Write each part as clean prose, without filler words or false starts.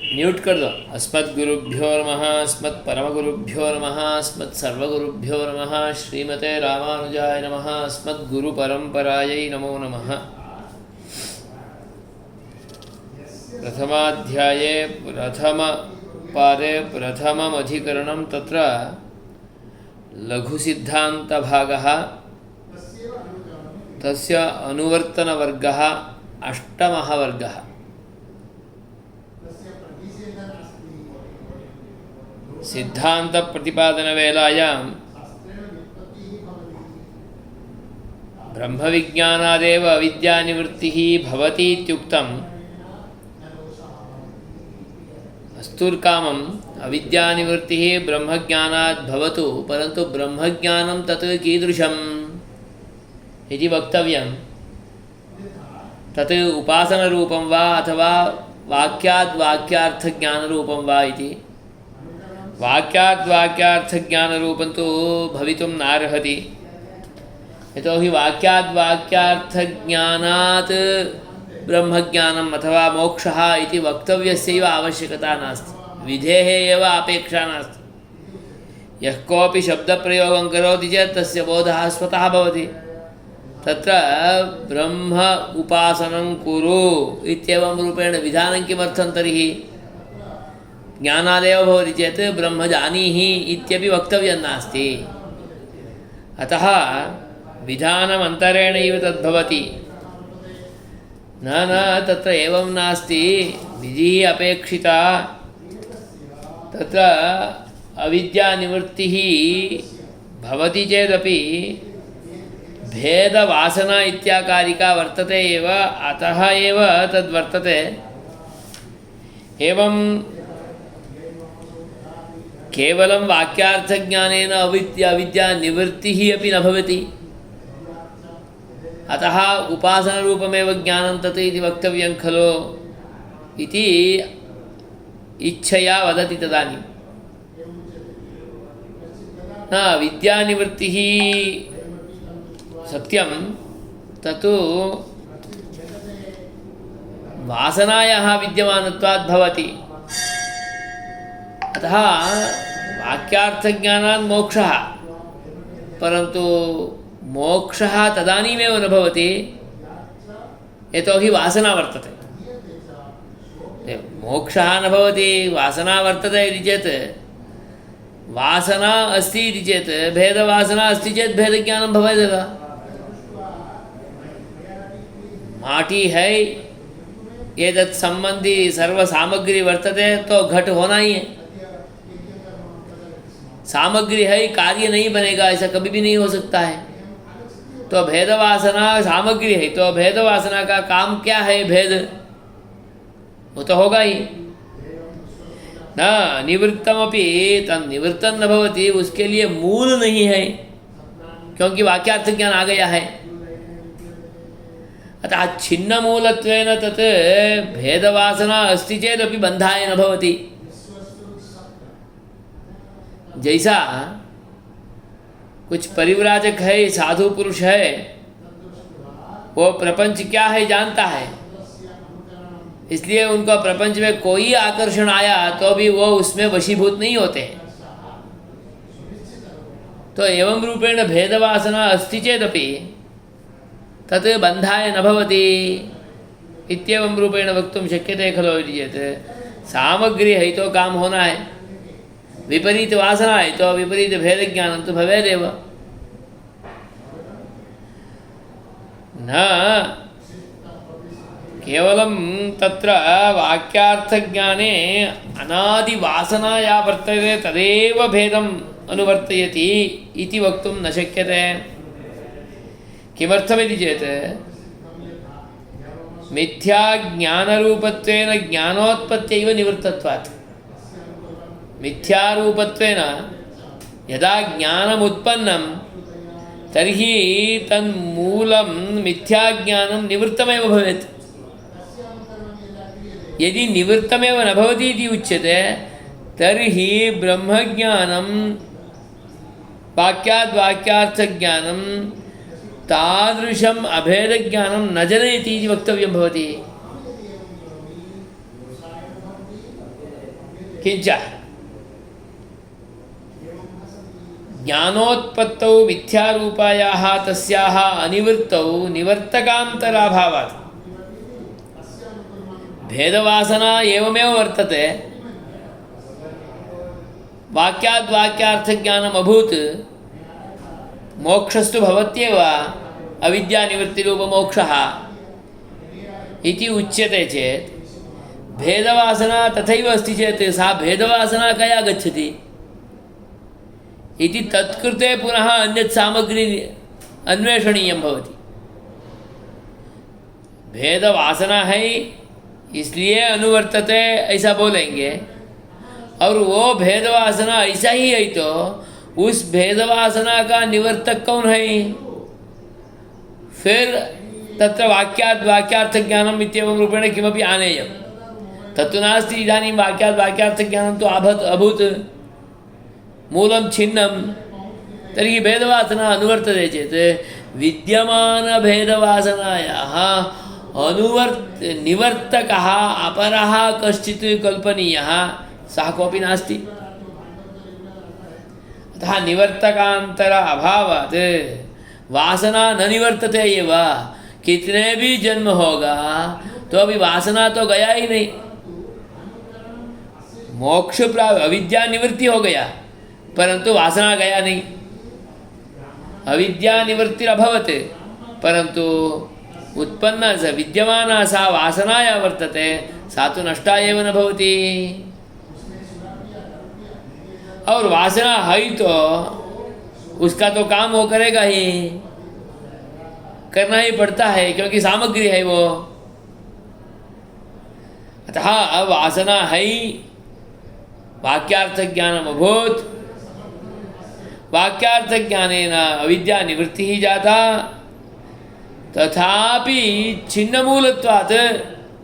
Mute कर दो। अस्मद्गुरुभ्यो नमः, अस्मत्परमगुरुभ्यो नमः, अस्मत्सर्वगुरुभ्यो नमः, श्रीमते रामानुजाय नमः, अस्मद्गुरुपरम्परायै नमो नमः। प्रथमाध्याये प्रथमपादे प्रथममधिकरणं तत्र लघुसिद्धान्तभागः, तस्य अनुवर्तनवर्गः अष्टमः वर्गः। सिद्धांत प्रतिपादन वेलायां ब्रह्मविज्ञानादेव अविद्यानिवृत्तिः भवति इत्युक्तम्। अस्तुर्कामम् अविद्यानिवृत्तिः ब्रह्मज्ञानात् भवतु, परन्तु ब्रह्मज्ञानं तत् कीदृशम् इति वक्तव्यं। तत् उपासनरूपं वा अथवा वाक्यार्थज्ञानरूपं वा इति। वाक्यार्थज्ञानरूपं तु भवितुं नार्हति, यतोहि वाक्यार्थज्ञानात् ब्रह्मज्ञानम् अथवा मोक्षः इति वक्तव्यस्यैव आवश्यकता नास्ति, विधेः एव अपेक्षा नास्ति। यः कोऽपि शब्दप्रयोगं करोति चेत् तस्य बोधः स्वतः भवति। तत्र ब्रह्म उपासनं कुरु इत्येवं रूपेण विधानं किमर्थं तर्हि? ज्ञानादेव भवति चेत् ब्रह्म जानीहि इत्यपि वक्तव्यं नास्ति। अतः विधानमन्तरेणैव तद्भवति। न तत्र एवं नास्ति, विधिः अपेक्षिता। तत्र अविद्यानिवृत्तिः भवति चेदपि भेदवासना इत्याकारिका वर्तते एव, अतः एव तद्वर्तते। एवं केवलं वाक्यार्थज्ञानेन अविद्यानिवृत्तिः अपि न भवति, अतः उपासनरूपमेव ज्ञानं तत् इति वक्तव्यं खलु इति इच्छया वदति। तदानीं न विद्यानिवृत्तिः सत्यं, तत्तु वासनायाः विद्यमानत्वात् भवति। अतः वाक्यार्थज्ञानात् मोक्षः, परन्तु मोक्षः तदानीमेव न भवति यतोहि वासना वर्तते। मोक्षः न भवति, वासना वर्तते इति चेत्, वासना अस्ति इति चेत्, भेदवासना अस्ति चेत् भेदज्ञानं भवेदेव। माटी है, एतत् संबंधी सर्वसामग्री वर्तते तो घट होना ही है। सामग्री है, कार्य नहीं बनेगा, ऐसा कभी भी नहीं हो सकता है। तो भेदवासना सामग्री है, तो भेदवासना का काम क्या है? भेद, वो तो होगा ही। न निवृत्तमपि तन्निवृत्तं न भवति, उसके लिए मूल नहीं है, क्योंकि वाक्यार्थ ज्ञान आ गया है। अतः छिन्नमूलत्वेन तत् भेदवासना अस्ति चेदपि बन्धाय न भवति। जैसा कुछ परिव्राजक है, साधु पुरुष है, वो प्रपंच क्या है जानता है, इसलिए उनको प्रपंच में कोई आकर्षण आया तो भी वो उसमें वशीभूत नहीं होते। तो एवं रूपेण भेदवासना अस्ति चेदपि तत् बन्धाय न भवति इत्येवं रूपेण वक्तुं शक्यते खलु इति चेत्, सामग्री है तो काम होना है, विपरीत वासना है तो विपरीत भेद ज्ञानं तो भवेदेव। न केवलं तत्र वाक्यार्थज्ञाने अनादिवासना या वर्तते तदेव भेदम् अनुवर्तयति इति वक्तुं न शक्यते। किमर्थमिति चेत्, मिथ्याज्ञानरूपत्वेन ज्ञानोत्पत्त्यैव निवृत्तत्वात्। मिथ्यारूपत्वेन यदा ज्ञानमुत्पन्नं तर्हि तन्मूलं मिथ्याज्ञानं निवृत्तमेव भवेत्। यदि निवृत्तमेव न भवति इति उच्यते तर्हि ब्रह्मज्ञानं वाक्यार्थज्ञानं तादृशम् अभेदज्ञानं न जनयति इति वक्तव्यं भवति। किंच ज्ञानोत्पत्तौ मिथ्यारूपायाः तस्याः अनिवृत्तौ निवर्तकान्तराभावात् भेदवासना एवमेव वर्तते। वाक्याद् वाक्यार्थज्ञानम् अभूत् मोक्षस्तु भवत्येव अविद्यानिवृत्तिरूपमोक्षः इति उच्यते चेत् भेदवासना तथैव अस्ति चेत् सा भेदवासना कया गच्छति इति तत्कृते पुनः अन्यत् सामग्री अन्वेषणीयं भवति। भेदवासना है इसलिए अनुवर्तते ऐसा बोलेंगे, और वो भेदवासना ऐसा ही है तो उस भेदवासना का निवर्तक कौन है? फिर तत्र वाक्याद् वाक्यार्थज्ञानम् इत्येवं रूपेण किमपि आनेयं तत्तु नास्ति। इदानीं वाक्याद् वाक्यार्थज्ञानं तु अभूत् मूलं छिन्नं, तर्हि भेदवासना अनुवर्तते चेत् विद्यमानभेदवासनायाः निवर्तकः अपरः कश्चित् कल्पनीयः, सः कोऽपि नास्ति। अतः निवर्तकान्तर अभावात् वासना न निवर्तते एव। कितने भी जन्म होगा तो अभी वासना तो गया ही नहीं। मोक्ष प्राप्त अविद्या निवृत्ति हो गया परंतु वासना गया नहीं। अविद्या निवृत्तिरभवत् परंतु उत्पन्न स विद्यमाना सा वासना या वर्तते सा तो नष्टा एव न भवति। और वासना है तो उसका तो काम वो करेगा ही, करना ही पड़ता है क्योंकि सामग्री है वो। अतः वासना है वाक्यार्थ ज्ञानम अभूत्, वाक्यार्थ ज्ञानेन अविद्या निवृत्ति ही जाता, तथापि छिन्नमूलत्वात्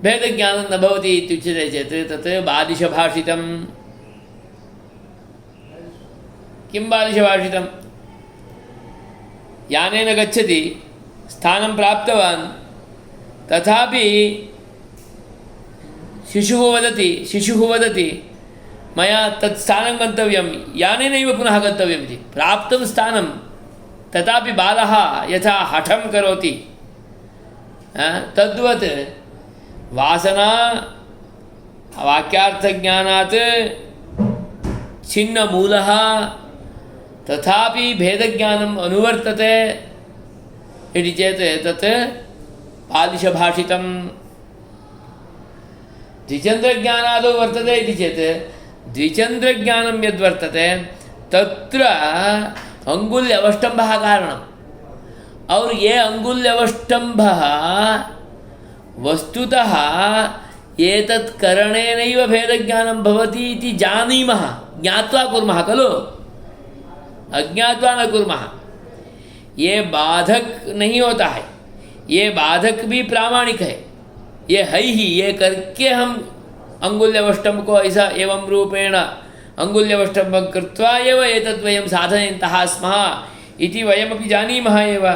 भेद ज्ञानं न भवति इत्युच्यते चेत् तत् बालिशभाषितं। किं बालिशभाषितं? यानेन गच्छति, स्थानं प्राप्तवान्, तथापि शिशुः वदति मया तत् स्थानं गन्तव्यं, यानेनैव पुनः गन्तव्यम् इति। प्राप्तं स्थानं तथापि बालः यथा हठं करोति तद्वत् वासना वाक्यार्थज्ञानात् छिन्नमूलः तथापि भेदज्ञानम् अनुवर्तते इति चेत् तत् बालिशभाषितं। द्विचन्द्रज्ञानादौ वर्तते इति चेत् द्विचन्द्रज्ञानं यद्वर्तते तत्र अंगुल्यवष्टम्भः कारणम्, और ये अंगुल्यवष्टम्भः वस्तुतः एतत् करणेनैव भेदज्ञानं भवति इति जानीमः, ज्ञात्वा कुर्मः खलु, अज्ञात्वा न कुर्मः। ये बाधक नहीं होता है, ये बाधक भी प्रामाणिक है, ये है ही, ये करके हम अंगुल्यवष्टं को ऐसा एवं रूपेण अंगुल्यवष्टं कृत्वा एव एतत् वयं साधयन्तः स्मः इति वयमपि जानीमः एव।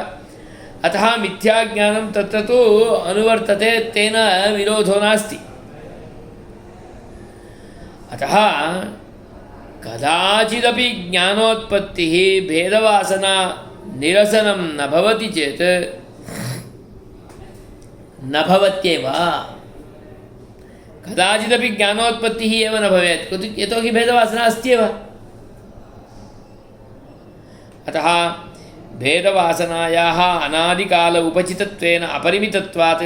अतः मिथ्याज्ञानं तत्र तु अनुवर्तते, तेन विरोधो नास्ति। अतः कदाचिदपि ज्ञानोत्पत्तिः भेदवासना निरसनं न भवति चेत् न भवत्येव। कदाचिदपि ज्ञानोत्पत्तिः एव न भवेत्, यतोहि भेदवासना अस्ति एव। अतः भेदवासनायाः अनादिकाल उपचितत्वेन अपरिमितत्वात्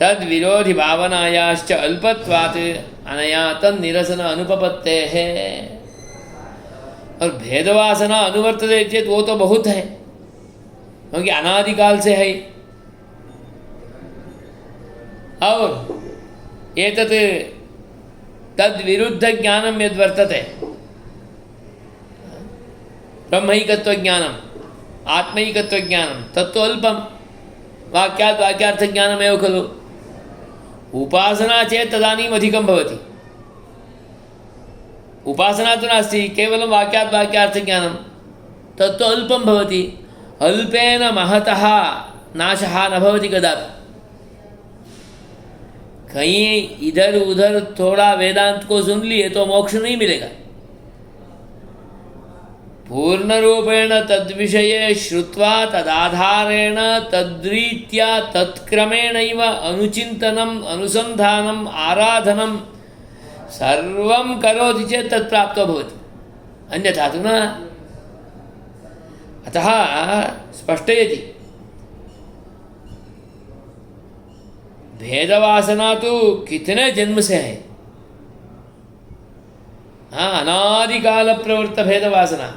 तद्विरोधि भावनायाश्च अल्पत्वात् अनया तन्निरसन अनुपपत्तेः। और भेदवासना अनुवर्तते चेत वो तो बहुत है, क्योंकि अनादिकाल से है। और एतत् तद्विरुद्ध ज्ञानं यद्वर्तते ब्रह्मैकत्वज्ञानम् आत्मैकत्वज्ञानं तत्तु अल्पं, वाक्यात् वाक्यार्थज्ञानमेव खलु। उपासना चेत् तदानीम् अधिकं भवति। उपासना तु नास्ति, केवलं वाक्यात् वाक्यार्थज्ञानं, तत्तु अल्पं भवति। अल्पेन महतः नाशः न भवति कदापि। कहीं इधर उधर थोड़ा वेदांत को सुन लिए तो मोक्ष नहीं मिलेगा। पूर्ण रूपेण तद्विषये श्रुत्वा तदाधारेण तद्रीत्या तत्क्रमेणैव अनुचिन्तनम् अनुसन्धानम् आराधनं सर्वं करोति चेत् तत् प्राप्तो भवति, अन्यथा तु न। अतः स्पष्टयति भेदवासना तो कितने जन्म से है। हाँ, अनादिकाल प्रवृत्त भेदवासना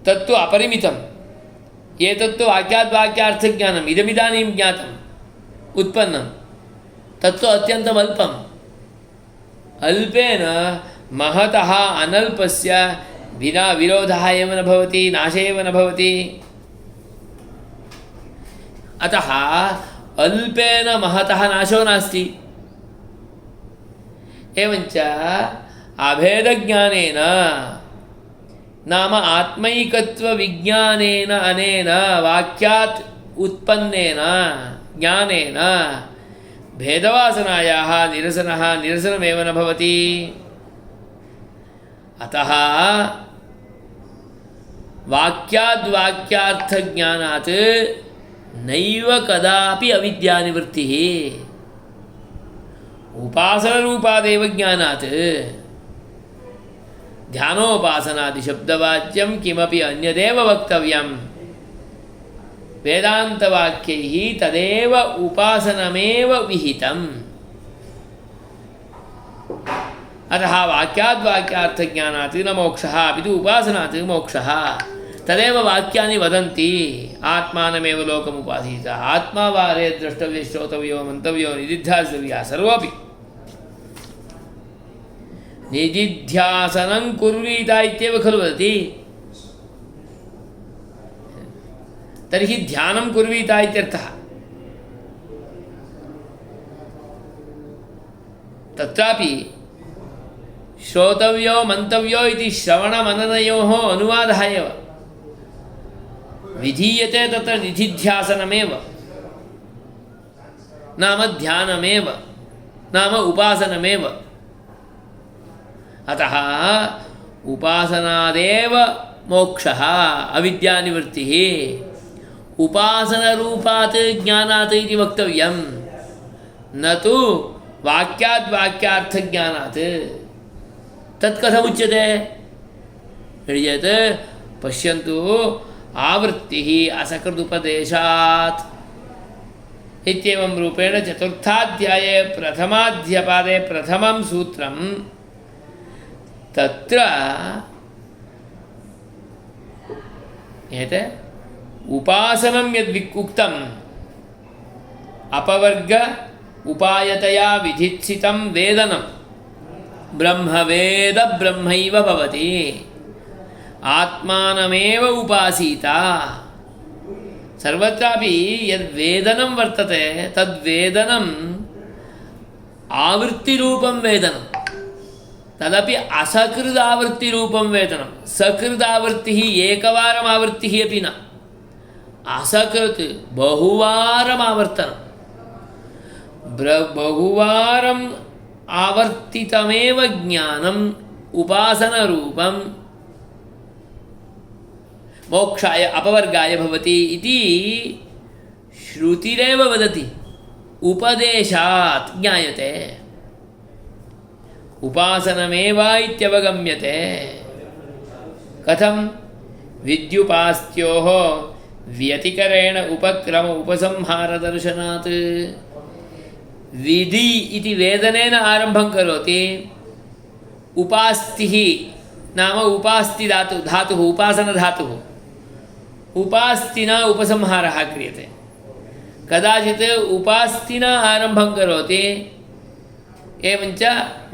तत्तु अपरिमितम। ये तत्तु वाक्यात् वाक्यार्थ ज्ञानम इदमिदानीं ज्ञातम उत्पन्नम तत्तु अत्यंतम अल्पम। अल्पेन महतः अनल्पस्य विना विरोधः एव न भवति, नाशः एव न भवति। अतः अल्पेन महतः नाशो नास्ति। एवञ्च अभेदज्ञानेन नाम आत्मैकत्व विज्ञानेन अनेन वाक्यात् उत्पन्नेन ज्ञानेन भेदवासनायाः निरसनमेव न भवति। अतः वाक्याद् वाक्यार्थ ज्ञानात् नैव कदापि अविद्यानिवृत्तिः। उपासनरूपादेव ज्ञानात् ध्यानोपासनादिशब्दवाच्यं किमपि अन्यदेव वक्तव्यं वेदान्तवाक्यैः तदेव उपासनमेव विहितम्। अतः वाक्याद् वाक्यार्थज्ञानात् न मोक्षः अपि तु उपासनात् मोक्षः। तदेव वाक्यानि वदन्ति आत्मानमेव लोकमुपासीतः आत्मा वारे द्रष्टव्य श्रोतव्यो मन्तव्यो निदिध्यासितव्यः सर्वोऽपि। निदिध्यासनं कुर्वीत इत्येव खलु वदति। तर्हि ध्यानं कुर्वीत इत्यर्थः। तत्रापि श्रोतव्यो मन्तव्यो इति श्रवणमननयोः अनुवादः एव विधीयते। तत्र निधिध्यासनमेव नाम ध्यानमेव नाम उपासनमेव। अतः उपासनादेव मोक्षः अविद्यानिवृत्तिः। उपासनरूपात् ज्ञानात् इति वक्तव्यं न तु वाक्याद् वाक्यार्थज्ञानात्। तत् कथमुच्यते चेत् पश्यन्तु आवृत्तिः असकृदुपदेशात् इत्येवं रूपेण चतुर्थाध्याये प्रथमाध्यपादे प्रथमं सूत्रं तत्र एते उपासनं यद्विक्तम् अपवर्ग उपायतया विधित्सितं वेदनं ब्रह्मवेद ब्रह्मैव भवति आत्मानमेव उपासीता। सर्वत्रापि यद्वेदनं वर्तते तद्वेदनम् आवृत्तिरूपं वेदनं, तदपि असकृदावृत्तिरूपं वेदनं। सकृदावृत्तिः एकवारम् आवृत्तिः अपि न, असकृत् बहुवारम् आवर्तनं। बहुवारम् आवर्तितमेव ज्ञानम् उपासनरूपं मोक्षाय अपवर्गाय भवति इति श्रुतिरेव वदति। उपदेशात् ज्ञायते उपासनमेव इत्यवगम्यते। कथं विद्युपास्त्योः व्यतिकरेण उपक्रम उपसंहारदर्शनात्। विधि इति वेदनेन आरम्भं करोति। उपास्तिः नाम उपास्ति धातुः उपासनधातुः उपास्तिना उपसंहारः क्रियते। कदाचित् उपास्तिना आरम्भं करोति एवञ्च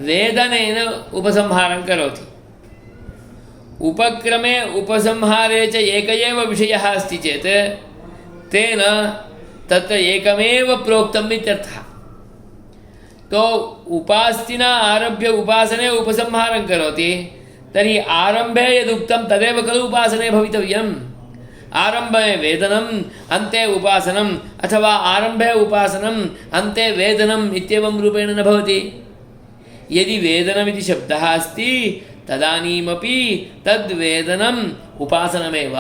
वेदनेन उपसंहारं करोति। उपक्रमे उपसंहारे च एक एव विषयः अस्ति चेत् तेन तत्र एकमेव प्रोक्तम् इत्यर्थः। तो उपास्तिना आरभ्य उपासने उपसंहारं करोति तर्हि आरम्भे यदुक्तं तदेव खलु उपासने भवितव्यम्। आरंभे वेदनम् अन्ते उपासनम् अथवा आरंभे उपासनम् अन्ते वेदनम् इत्येवं रूपेण न भवति। यदि वेदनमिति शब्दः अस्ति तदानीमपि तद्वेदनम् उपासनमेव,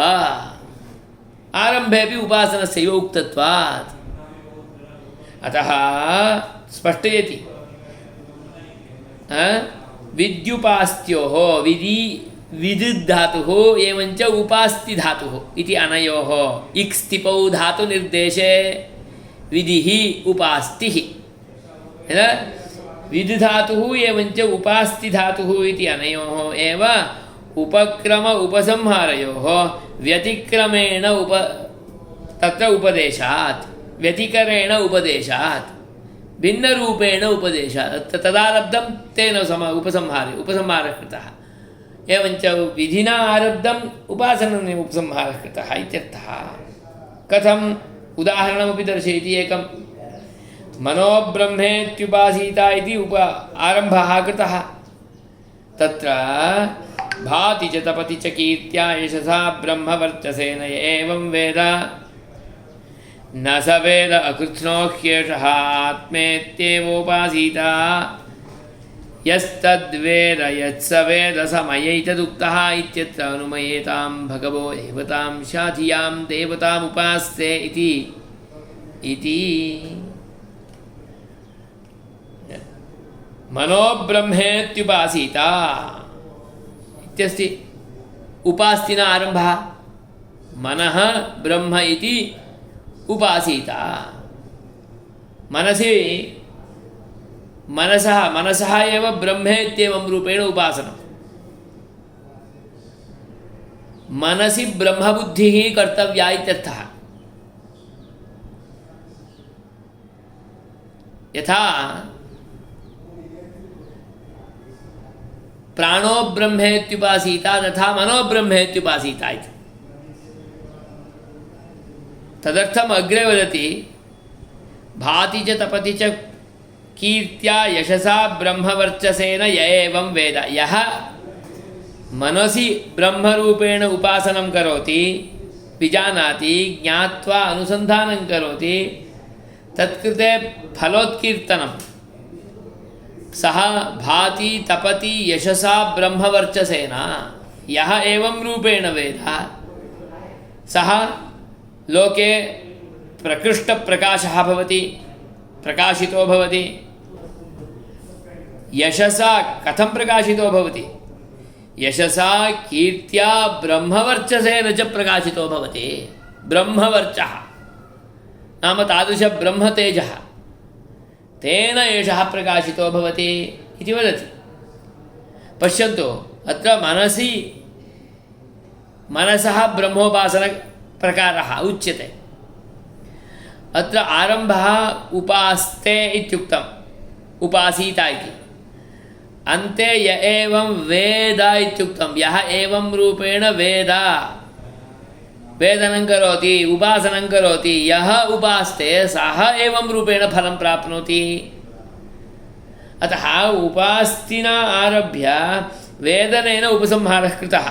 आरम्भेपि उपासनस्यैव उक्तत्वात्। अतः स्पष्टयति विद्युपास्त्योः विद्युद्धातुः एवञ्च उपास्ति धातुः इति अनयोः इक्स्तिपौ धातुनिर्देशे विधिः उपास्तिः। विधिधातुः एवञ्च उपास्ति धातुः इति अनयोः एव उपक्रम उपसंहारयोः व्यतिक्रमेण तत्र उपदेशात्, व्यतिकरेण उपदेशात्, भिन्नरूपेण उपदेशात् तदारब्धं तेन उपसंहारः कृतः। एवञ्च विधिना आरब्धम् उपसंहारः कृतः इत्यर्थः। कथम् उदाहरणमपि दर्शयति एकं। मनोब्रह्मेत्युपासीता इति आरम्भः कृतः। तत्र भाति च तपति च कीर्त्या यशसा ब्रह्मवर्चसेन एवं वेद न स वेद अकृत्स्नो ह्येषः आत्मेत्येवोपासीता यस्तद्वेद यत्स वेद समयैतदुक्तः इत्यत्र अनुमयेतां भगवो देवतां शाधियां देवतामुपास्ते इति मनोब्रह्मेत्युपासीता इत्यस्ति। उपास्तिना आरम्भः मनः ब्रह्म इति उपासीता। मनसः एव ब्रह्मेत्येवं रूपेण उपासनम्। मनसि ब्रह्मबुद्धिः कर्तव्या इत्यर्थः। यथा प्राणो ब्रह्मेत्युपासीता तथा मनो ब्रह्मेत्युपासीता इति। तदर्थम् अग्रे वदति भाति च तपति च कीर्त्या यशसा ब्रह्मवर्चसेन य एवं वेद। यः मनसि ब्रह्मरूपेण उपासनं करोति, विजानाति, ज्ञात्वा अनुसन्धानं करोति, तत्कृते फलोत्कीर्तनं सः भाति तपति यशसा ब्रह्मवर्चसेन। यः एवं रूपेण वेद सः लोके प्रकृष्टप्रकाशः भवति, प्रकाशितो भवति। यशसा कथं प्रकाशितो भवति? यशसा कीर्त्या ब्रह्मवर्चसेन च प्रकाशितो भवति। ब्रह्मवर्चः नाम तादृशब्रह्मतेजः, तेन एषः प्रकाशितो भवति इति वदति। पश्यन्तु, अत्र मनसः ब्रह्मोपासनप्रकारः उच्यते। अत्र आरम्भः उपास्ते इत्युक्तम्, उपासीता इति। अन्ते य एवं वेद इत्युक्तं, यः एवं रूपेण वेदनं करोति, उपासनं करोति, यः उपास्ते सः एवं रूपेण फलं प्राप्नोति। अतः उपास्तिना आरभ्य वेदनेन उपसंहारः कृतः।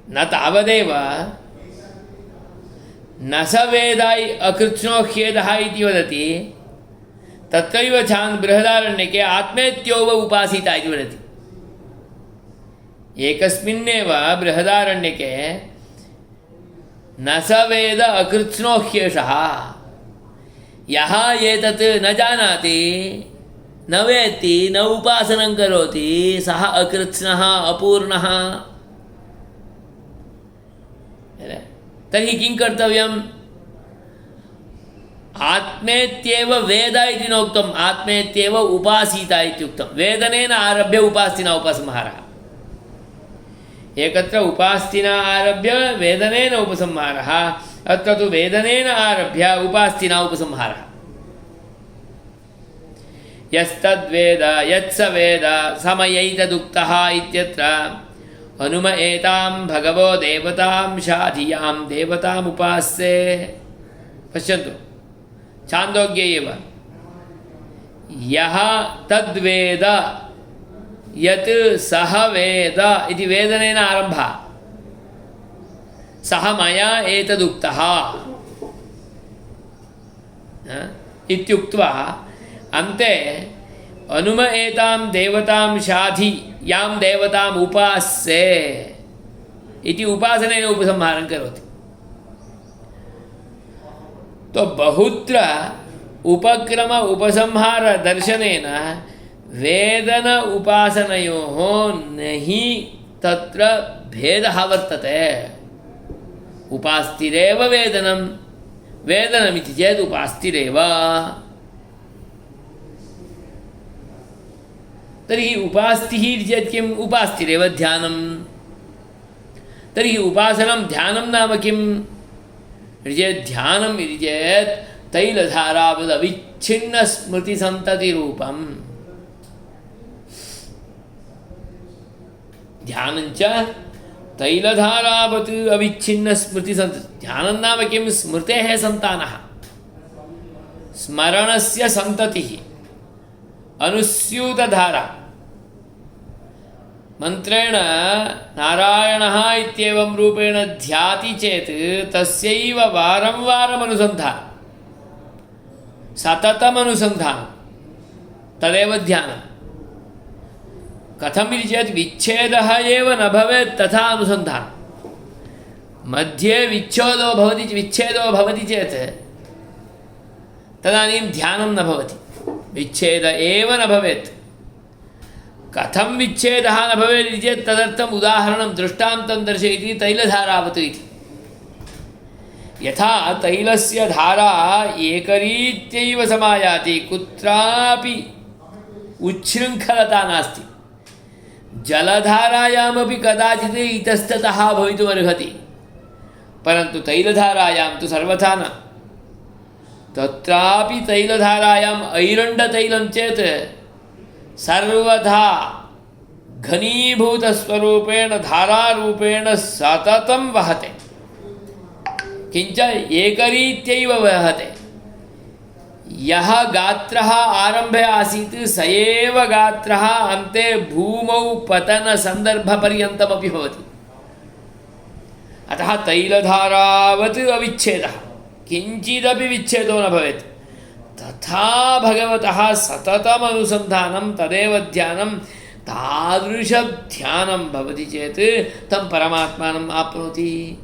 न तावदेव न स वेद अकृत्स्नो ह्येदः इति वदति। तत्रैव बृहदारण्यके आत्मेत्योव उपासीता इति वदति। एकस्मिन्नेव बृहदारण्यके न स वेद अकृत्स्नो ह्येषः। यः एतत् न जानाति, न वेत्ति, न उपासनं करोति, सः अकृत्स्नः, अपूर्णः। तर्हि किं कर्तव्यम्? आत्मेत्येव वेद इति नोक्तम्, आत्मेत्येव उपासीता इत्युक्तं। वेदनेन आरभ्य उपास्तिना उपसंहारः। एकत्र उपास्तिना आरभ्य वेदनेन उपसंहारः, अत्र तु वेदनेन आरभ्य उपास्तिना उपसंहारः। यस्तद्वेद यत्स वेद समयैतदुक्तः इत्यत्र हनुम एतां भगवो देवतां शाधियां देवतामुपास्ते। पश्यन्तु, छान्दोग्ये एव यः तद्वेद यत् सः वेद इति वेदनेन आरम्भः, सः मया एतदुक्तः इत्युक्त्वा अन्ते अनुम एतां देवतां शाधि यां देवताम् उपास्ये इति उपासनेन उपसंहारं करोति। तो बहुत्र उपक्रम उपसंहार दर्शनेन वेदन उपासनयोः नहि तत्र भेदः वर्तते। उपास्तिरेव वेदनं, वेदनमिति चेत् उपास्तिरेव। तर्हि उपास्तिः इति चेत् किम्? उपास्तिरेव ध्यानं। तर्हि उपासनं ध्यानं नाम किम् इति चेत् ध्यानम् इति चेत् तैलधारावद् अविच्छिन्नस्मृतिसन्ततिरूपम्। ध्यानञ्च तैलधारावत् अविच्छिन्नस्मृतिसन्तति। ध्यानं नाम किं? स्मृतेः सन्तानः, स्मरणस्य सन्ततिः, अनुस्यूतधारा। मन्त्रेण नारायणः इत्येवं रूपेण ध्याति चेत् तस्यैव वारं वारम् अनुसन्धानं, सततम् अनुसन्धानं, तदेव ध्यानं। कथम् इति चेत् विच्छेदः एव न भवेत् तथा अनुसन्धानं। मध्ये विच्छेदो भवति चेत् तदानीं ध्यानं न भवति, विच्छेद एव न भवेत्। कथं विच्छेदः न भवेत् इति चेत् तदर्थम् उदाहरणं दृष्टान्तं दर्शयति तैलधारावत् इति। यथा तैलस्य धारा एकरीत्यैव समायाति, कुत्रापि उच्छृङ्खलता नास्ति। जलधारायामपि कदाचित् इतस्ततः भवितुमर्हति, परन्तु तैलधारायां तु सर्वथा न। तत्रापि तैलधारायाम् ऐरण्डतैलं चेत् सर्वथा घनीभूतस्वरूपेण धारारूपेण सततं वहते, किञ्च एकरीत्यैव वहते। यः गात्रः आरम्भे आसीत् स एव गात्रः अन्ते भूमौ पतनसन्दर्भपर्यन्तमपि भवति। अतः तैलधारावत् अविच्छेदः, किञ्चिदपि विच्छेदो न भवेत्। तथा भगवतः सततम् अनुसन्धानं, तदेव ध्यानं। तादृशध्यानं भवति चेत् तं परमात्मानम् आप्नोति।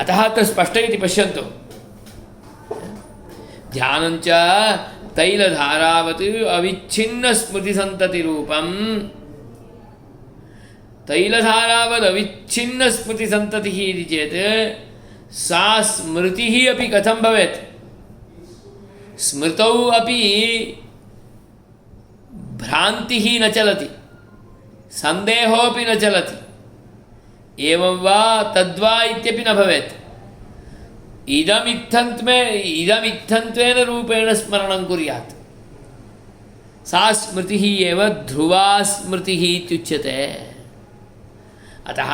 अतः अत्र स्पष्ट इति पश्यन्तु। ध्यानञ्च तैलधारावत् अविच्छिन्नस्मृतिसन्ततिरूपम्। तैलधारावद् अविच्छिन्नस्मृतिसन्ततिः इति चेत् सा स्मृतिः अपि कथं भवेत्? स्मृतौ अपि भ्रान्तिः न चलति, सन्देहोऽपि न चलति। एवं वा तद्वा इत्यपि न भवेत्। इदमित्थन्त्वेन रूपेण स्मरणं कुर्यात्। सा स्मृतिः एव ध्रुवा स्मृतिः इत्युच्यते। अतः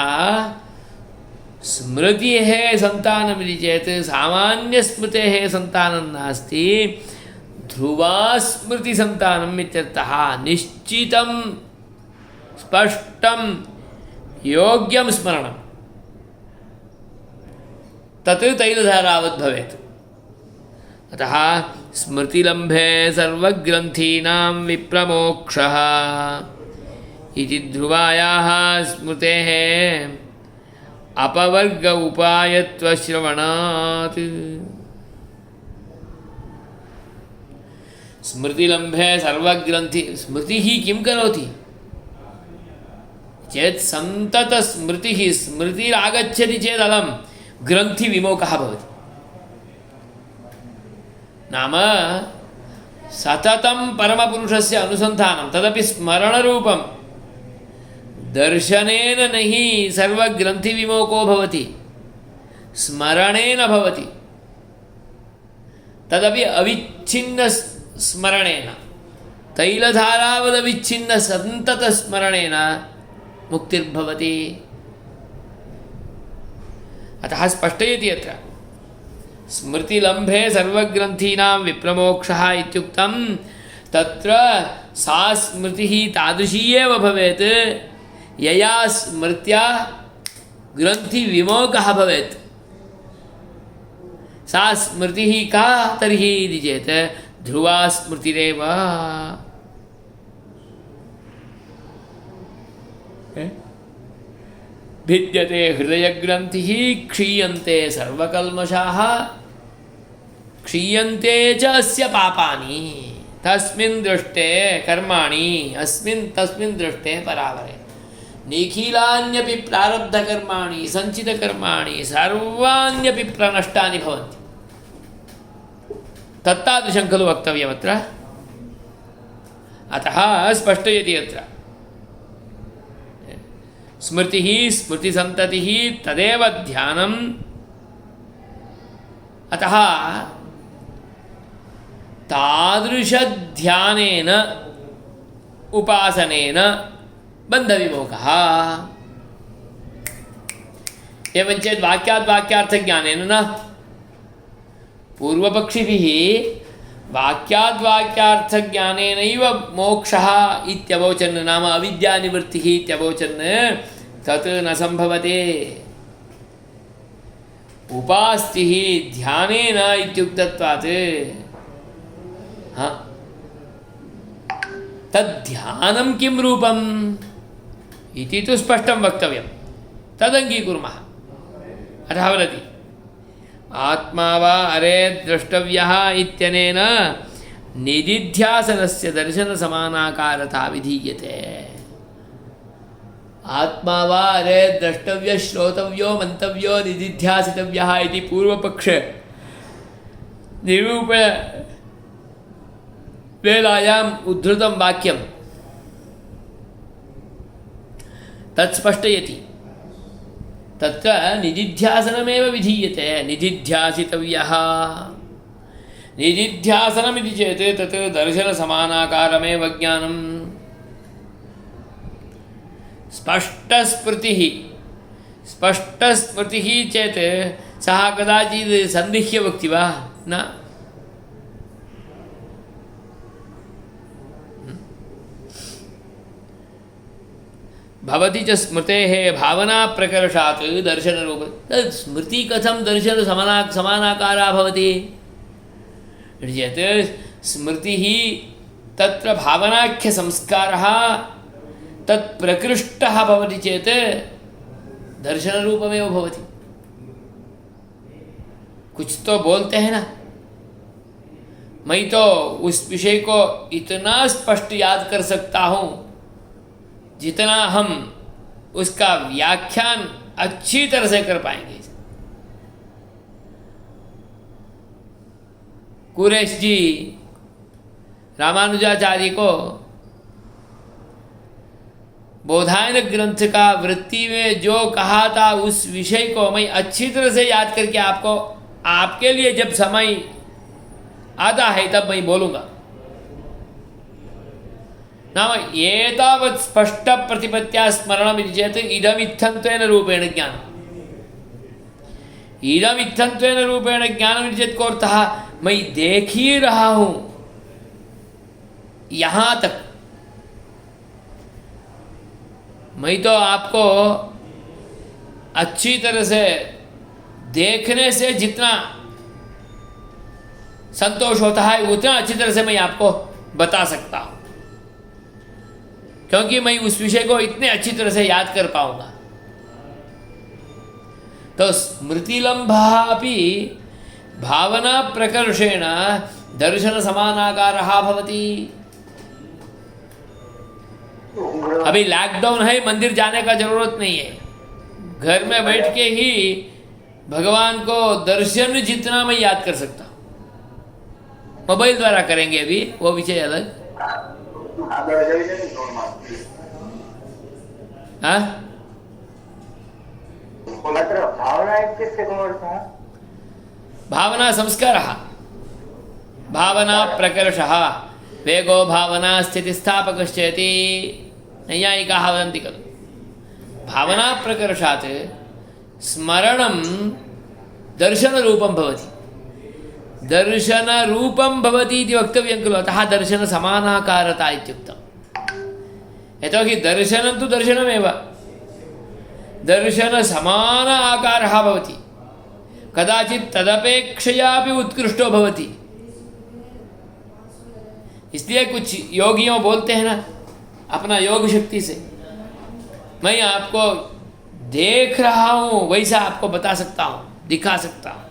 स्मृतेः सन्तानमिति चेत् सामान्यस्मृतेः सन्तानं नास्ति, ध्रुवा स्मृतिसन्तानम् इत्यर्थः। निश्चितं स्पष्टं योग्यं स्मरणं तत् तैलधारावत् भवेत्। अतः स्मृतिलम्भे सर्वग्रन्थीनां विप्रमोक्षः इति ध्रुवायाः स्मृतेः अपवर्ग उपायत्वश्रवणात्। स्मृतिलम्भे सर्वग्रन्थि, स्मृतिः किं करोति चेत् सन्ततस्मृतिः, स्मृतिरागच्छति चेदलं ग्रन्थिविमोकः भवति। नाम सततं परमपुरुषस्य अनुसन्धानं, तदपि स्मरणरूपं। दर्शनेन नहि सर्वग्रन्थिविमोको भवति, स्मरणेन भवति। तदपि अविच्छिन्नस्मरणेन, तैलधारावदविच्छिन्नसन्ततस्मरणेन मुक्तिर्भवति। अतः स्पष्टयति अत्र स्मृतिलम्भे सर्वग्रन्थीनां विप्रमोक्षः इत्युक्तं तत्र सा स्मृतिः तादृशी एव भवेत् यया स्मृत्या ग्रन्थिविमोकः भवेत्। सा स्मृतिः का तर्हि इति चेत् ध्रुवा स्मृतिरेव। भिद्यते हृदयग्रन्थिः क्षीयन्ते सर्वकल्मषाः क्षीयन्ते च अस्य पापानि तस्मिन् दृष्टे कर्माणि अस्मिन् तस्मिन् दृष्टे परावरे निखिलान्यपि प्रारब्धकर्माणि सञ्चितकर्माणि सर्वाण्यपि प्रनष्टानि भवन्ति। तत्तादृशं खलु वक्तव्यमत्र। अतः स्पष्टयति अत्र स्मृतिः स्मृतिसन्ततिः तदेव ध्यानम्। अतः तादृशध्यानेन उपासनेन बन्धविमोखः। एवञ्चेत् वाक्यात् वाक्यार्थज्ञानेन न। पूर्वपक्षिभिः वाक्याद् वाक्यार्थज्ञानेनैव मोक्षः इत्यवोचन्, नाम अविद्यानिवृत्तिः इत्यवोचन्। तत् न सम्भवते। उपास्तिः ध्यानेन इत्युक्तत्वात् तद्ध्यानं किं रूपम् इति तु स्पष्टं वक्तव्यं। तदङ्गीकुर्मः। अतः वदति आत्मा वा अरे द्रष्टव्यः इत्यनेन निदिध्यासनस्य दर्शनसमानाकारता विधीयते। आत्मा वा अरे द्रष्टव्य श्रोतव्यो मंतव्यो निदिध्यासितव्यः इति पूर्वपक्षे निरूपय वेलायाम् उद्धृतं वाक्यं तत्स्पष्टयति। तत्र निदिध्यासनमेव विधीयते। निदिध्यासितव्यः निदिध्यासनमिति चेत् तत् दर्शनसमानाकारमेव ज्ञानं। स्पष्टस्मृतिः स्पष्टस्मृतिः चेत् सः कदाचित् सन्दिह्य वक्ति वा न। भवति च स्मृतेः भावनाप्रकर्षात् दर्शनरूप। तत् स्मृति कथं दर्शनसमानाकारा भवति चेत् स्मृतिः तत्र भावनाख्यसंस्कारः तत्प्रकृष्टः भवति चेत् दर्शनरूपमेव भवति। कुछ तो बोलते हैं ना, मैं तो उस विषय को इतना स्पष्ट याद कर सकता हूँ जितना हम उसका व्याख्यान अच्छी तरह से कर पाएंगे। कुरेश जी रामानुजाचार्य को बोधायन ग्रंथ का वृत्ति में जो कहा था उस विषय को मैं अच्छी तरह से याद करके आपको आपके लिए जब समय आता है तब मैं बोलूँगा। नाम एतावत् स्पष्ट प्रतिपत्या स्मरणमिति चेत् इदमित्थन्त्वेन रूपेण ज्ञानम्। इदमित्थन्त्वेन रूपेण ज्ञानमिति चेत् कोऽर्थः, मैं देख ही रहा हूँ यहाँ तक। मैं तो आपको अच्छी तरह से देखने से जितना संतोष होता है उतना अच्छी तरह से मैं आपको बता सकता हूँ, क्योंकि मैं उस विषय को इतने अच्छी तरह से याद कर पाऊंगा। तो स्मृतिलम्भः अपि भावना प्रकर्षेण दर्शन समानाकारः भवति। अभी लॉकडाउन है, मंदिर जाने का जरूरत नहीं है, घर में बैठ के ही भगवान को दर्शन जितना मैं याद कर सकता हूँ। मोबाइल द्वारा करेंगे अभी, वो विषय अलग। हाँ, भावना संस्कारः, भावना प्रकर्षः, वेगो भावना स्थितिस्थापकश्चेति नैयायिकाः वदन्ति खलु। भावना प्रकर्षात् स्मरणं दर्शनरूपं भवति। दर्शनरूपं भवति इति वक्तव्यं खलु। अतः दर्शनसमानाकारता इत्युक्तं। यतोहि दर्शनं तु दर्शनमेव, दर्शनसमान आकारः भवति, कदाचित् तदपेक्षयापि उत्कृष्टो भवति। इसलिए कुछ योगियों बोलते हैं ना अपना योग शक्ति से, मैं आपको देख रहा हूँ वैसा आपको बता सकता हूँ, दिखा सकता हूँ।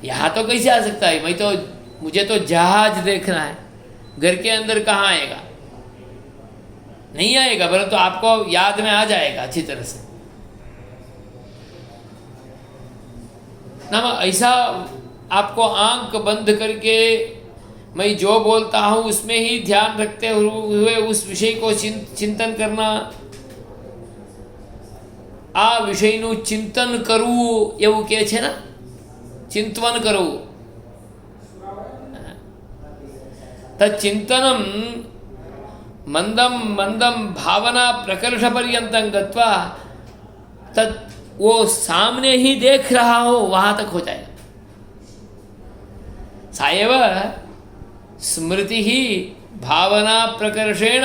यहाँ तो कैसे आ सकता है, मुझे तो जहाज देखना है, घर के अंदर कहाँ आएगा, नहीं आएगा, परंतु तो आपको याद में आ जाएगा अच्छी तरह से। ना ऐसा आपको आंख बंद करके मैं जो बोलता हूँ उसमें ही ध्यान रखते हुए उस विषय को चिंतन करना, आ विषयનું चिंतन કરવું એવું કહે છે ને, चिंतवन करવું। तच्चिंतनं मंदम मंदम भावना प्रकर्षपर्यन्तं गत्वा तत् वो सामने ही देख रहा हो वहाँ तक हो जाएगा। सा एव स्मृतिः भावना प्रकर्षेण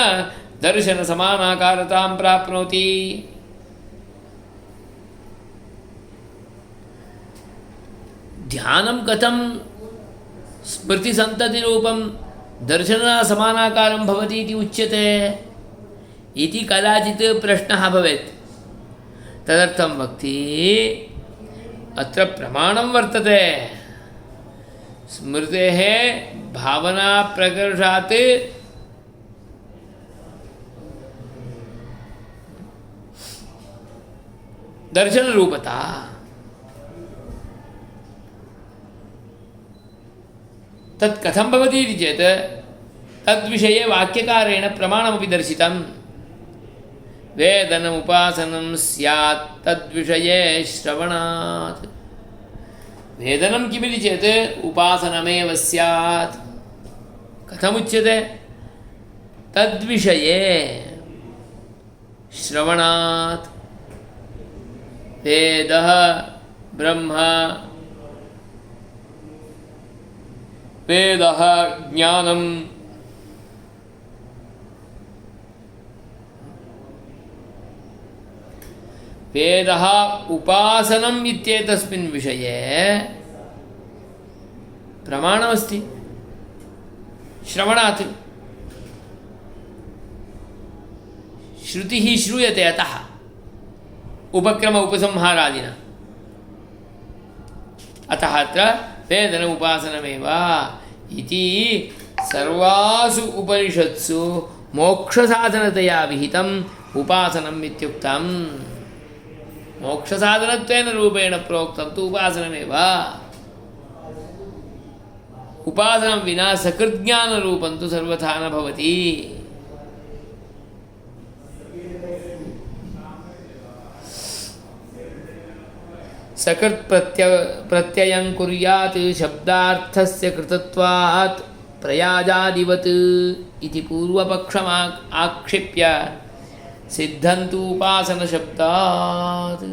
दर्शन समानाकारतां प्राप्नोति। ध्यानं कथं स्मृतिसन्ततिरूपं दर्शनसमानाकारं भवति इति उच्यते इति कदाचित् प्रश्नः भवेत्। तदर्थं वक्ति अत्र प्रमाणं वर्तते। स्मृतेः भावना प्रकर्षात् दर्शनरूपता। तत् कथं भवति इति चेत् तद्विषये वाक्यकारेण प्रमाणमपि दर्शितं। वेदनमुपासनं स्यात् तद्विषये श्रवणात्। वेदनं किमिति चेत् उपासनमेव स्यात्। कथमुच्यते? तद्विषये श्रवणात्। वेदः ब्रह्म, वेदः ज्ञानं, वेदः उपासनम् इत्येतस्मिन् विषये प्रमाणमस्ति श्रवणात्। श्रुतिः श्रूयते अतः उपक्रम उपसंहारादिना। अतः अत्र वेदन उपासनमेव इति सर्वासु उपनिषत्सु मोक्षसाधनतया विहितम् उपासनम् इत्युक्तम्। मोक्षसाधनत्वेन रूपेण प्रोक्तं तु उपासनमेव। उपासनं विना सकृज्ञानरूपं तु सर्वथा न भवति। सकृत् प्रत्ययं कुर्यात् शब्दार्थस्य कृतत्वात् प्रयाजादिवत् इति पूर्वपक्षम् आक्षिप्य सिद्धन्तु उपासनशब्दात्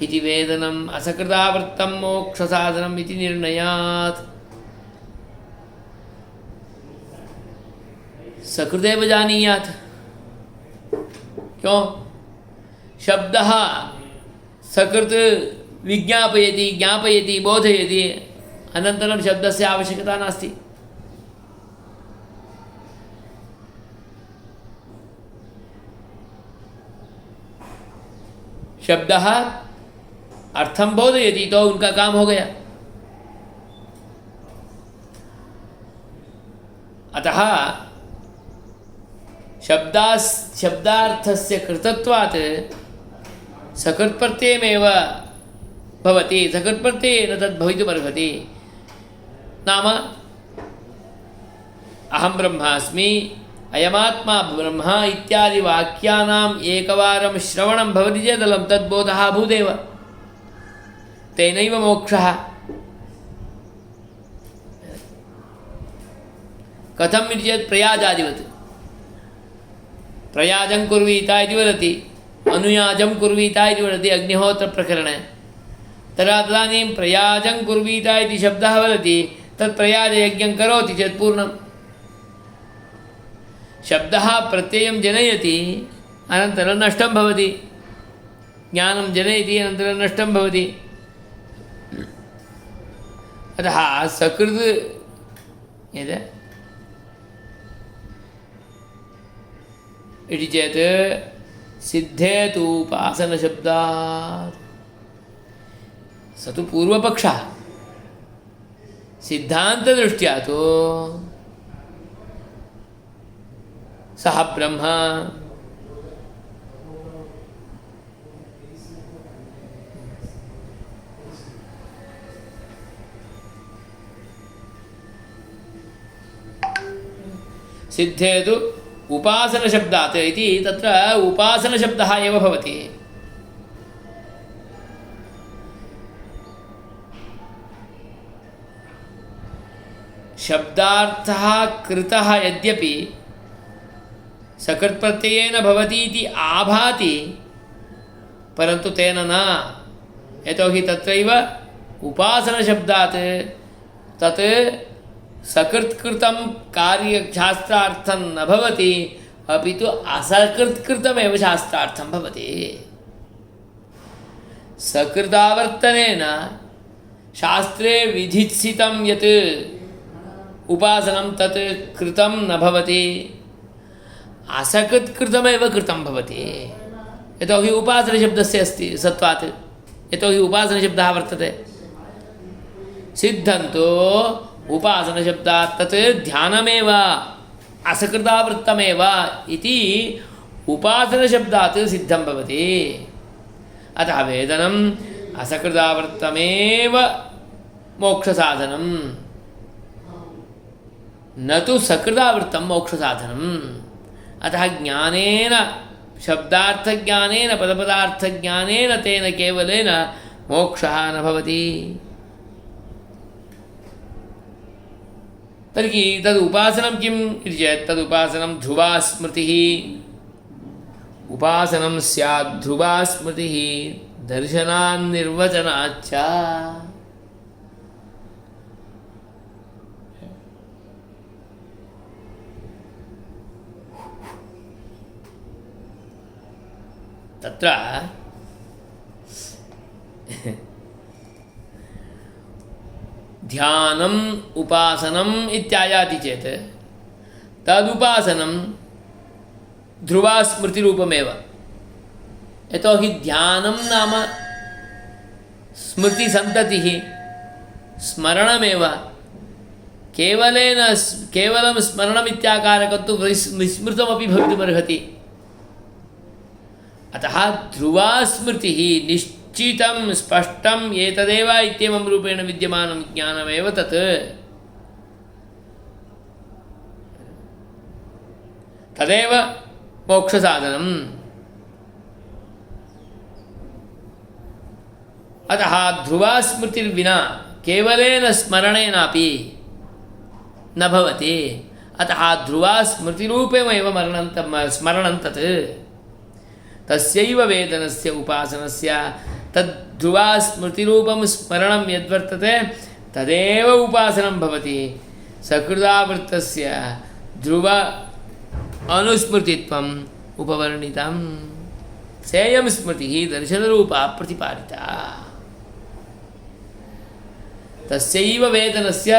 इति वेदनम् असकृदावृत्तं मोक्षसाधनम् इति निर्णयात्। सकृदेव जानीयात्। क्यों? शब्दः सकृत् विज्ञापयति, ज्ञापयति, बोधयति, अनन्तरं शब्दस्य आवश्यकता नास्ति। शब्दः अर्थं बोधयति तो उनका काम हो गया। अतः शब्दार्थस्य कृतत्वात् सकृत्प्रत्ययमेव भवति। सकृत्प्रत्ययेन तद् भवितुमर्हति। नाम अहं ब्रह्मास्मि, अयमात्मा ब्रह्म इत्यादि वाक्यानाम् एकवारं श्रवणं भवति चेदलं तद्बोधः अभूदेव। तेनैव मोक्षः। कथम् इति चेत् प्रयाजादिवत्। प्रयाजं कुर्वीत इति वदति, अनुयाजं कुर्वीत इति वदति अग्निहोत्रप्रकरणे। तदानीं प्रयाजं कुर्वीत इति शब्दः वदति, तत् प्रयाजयज्ञं करोति चेत् पूर्णं। शब्दः प्रत्ययं जनयति अनन्तरं नष्टं भवति, ज्ञानं जनयति अनन्तरं नष्टं भवति। अतः सकृत् यद् इति चेत् सिद्धे तु उपासनशब्दात्, स तु पूर्वपक्षः। सिद्धान्तदृष्ट्या तु सः ब्रह्म। सिद्धे तु उपासनशब्दात् इति तत्र उपासनशब्दः एव भवति। शब्दार्थः कृतः यद्यपि सकृत्प्रत्ययेन भवति इति आभाति, परन्तु तेन न, यतोहि तत्रैव उपासनशब्दात् तत् सकृत्कृतं कार्यशास्त्रार्थं न भवति, अपि तु असकृत्कृतमेव शास्त्रार्थं भवति। सकृदावर्तनेन शास्त्रे विधित्सितं यत् उपासनं तत् कृतं न भवति, असकृत्कृतमेव कृतं भवति। यतोहि उपासनशब्दस्य अस्ति सत्वात्, यतोहि उपासनशब्दः वर्तते। सिद्धन्तु उपासनशब्दात् तत् ध्यानमेव असकृतावृत्तमेव इति उपासनशब्दात् सिद्धं भवति। अतः वेदनम् असकृतावृत्तमेव मोक्षसाधनं, न तु सकृतावृत्तं मोक्षसाधनम्। अतः ज्ञानेन, शब्दार्थज्ञानेन, पदपदार्थज्ञानेन तेन केवलेन मोक्षः न भवति। तर्हि तदुपासनं किम् इति चेत् तदुपासनं ध्रुवा स्मृतिः। उपासनं स्यात् ध्रुवा स्मृतिः दर्शनान्निर्वचनाच्च। तत्र ध्यानम् उपासनम् इत्यायाति चेत् तदुपासनं ध्रुवा स्मृतिरूपमेव। यतोहि ध्यानं नाम स्मृतिसन्ततिः, स्मरणमेव। केवलं स्मरणमित्याकारकं तु विस्मृतमपि भवितुमर्हति। अतः ध्रुवा स्मृतिः निश्चितं स्पष्टं एतदेव इत्येवं रूपेण विद्यमानं ज्ञानमेव तत्। तदेव मोक्षसाधनम्। अतः ध्रुवा स्मृतिर्विना केवलेन स्मरणेनापि न भवति। अतः ध्रुवा स्मृतिरूपमेव स्मरणं तत्। तस्यैव वेदनस्य उपासनस्य तद्ध्रुवा स्मृतिरूपं स्मरणं यद्वर्तते तदेव उपासनं भवति। सकृदावृत्तस्य ध्रुव अनुस्मृतित्वम् उपवर्णितं। सेयं स्मृतिः दर्शनरूपा प्रतिपादिता। तस्यैव वेदनस्य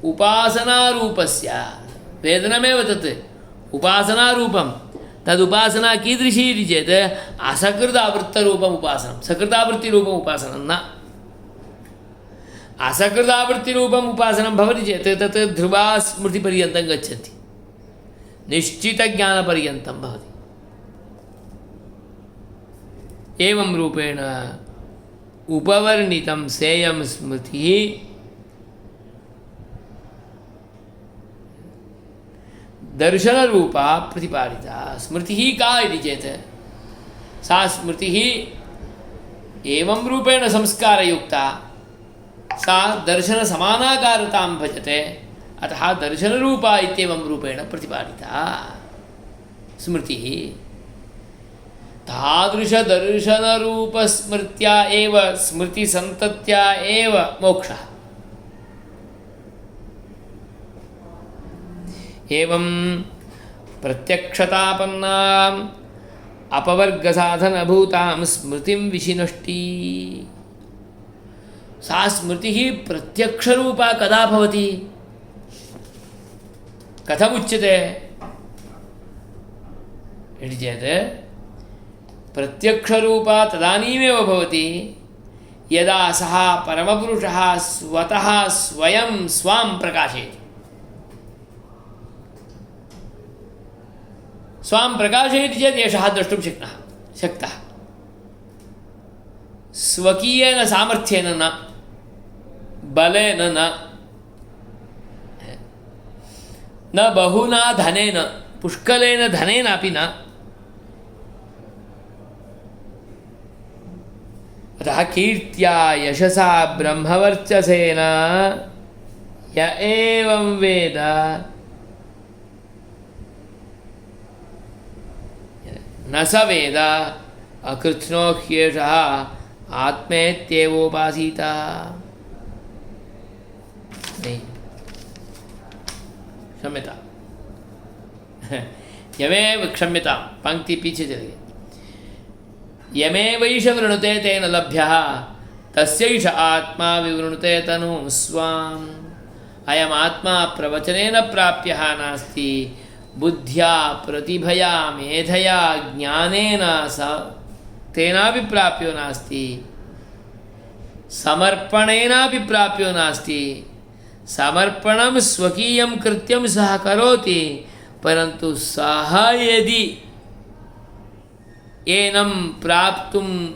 उपासनारूपस्य, वेदनमेव तत् उपासनारूपं। तदुपासना कीदृशी इति चेत् असकृदावृत्तरूपम् उपासनं, सकृदावृत्तिरूपम् उपासनं न। असकृदावृत्तिरूपम् उपासनं भवति चेत् तत् ध्रुवा स्मृतिपर्यन्तं गच्छति, निश्चितज्ञानपर्यन्तं भवति। एवं रूपेण उपवर्णितं सेयं स्मृतिः दर्शनरूपा प्रतिपादिता। स्मृतिः का इति चेत् सा स्मृतिः एवं रूपेण संस्कारयुक्ता, सा दर्शनसमानाकारतां भजते। अतः दर्शनरूपा इत्येवं रूपेण प्रतिपादिता स्मृतिः। तादृशदर्शनरूपस्मृत्या एव स्मृतिसन्तत्या एव मोक्षः। एवं प्रत्यक्षतापन्नाम् अपवर्गसाधनभूतां स्मृतिं विशिनष्टि। सा स्मृतिः प्रत्यक्षरूपा कदा भवति, कथमुच्यते इति चेत् प्रत्यक्षरूपा तदानीमेव भवति यदा सः परमपुरुषः स्वतः स्वयं स्वां प्रकाशयति। स्वां प्रकाशयति चेत् एषः द्रष्टुं शक्तः। स्वकीयेन सामर्थ्येन न, बलेन न बहुना धनेन, पुष्कलेन धनेनापि न। अतः कीर्त्या यशसा ब्रह्मवर्चसेन य एवं वेद न स वेद अकृत्स्नो ह्येषः आत्मेत्येवोपासीत। नहीं, क्षम्यता, यमेव क्षम्यता, पंक्ति पीछे चली गई। यमेवैष वृणुते तेन लभ्यः तस्यैष आत्मा विवृणुते तनुं स्वाम्। अयमात्मा प्रवचनेन प्राप्यः नास्ति, बुद्ध्या प्रतिभया मेधया ज्ञानेन स तेनापि प्राप्यो नास्ति, समर्पणेनापि प्राप्यो नास्ति। समर्पणं स्वकीयं कृत्यं सः करोति, परन्तु सः यदि एनं प्राप्तुम्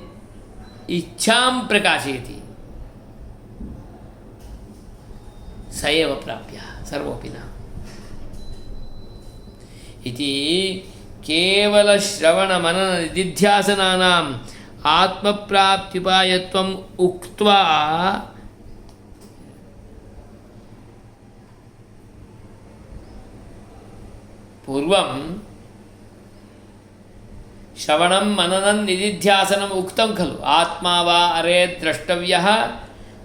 इच्छां प्रकाशयति स एव प्राप्यः, सर्वोऽपि न इति। केवलश्रवणमनननिदिध्यासनानाम् आत्मप्राप्त्युपायत्वम् उक्त्वा पूर्वं श्रवणं मननं निदिध्यासनम् उक्तं खलु। आत्मा वा अरे द्रष्टव्यः,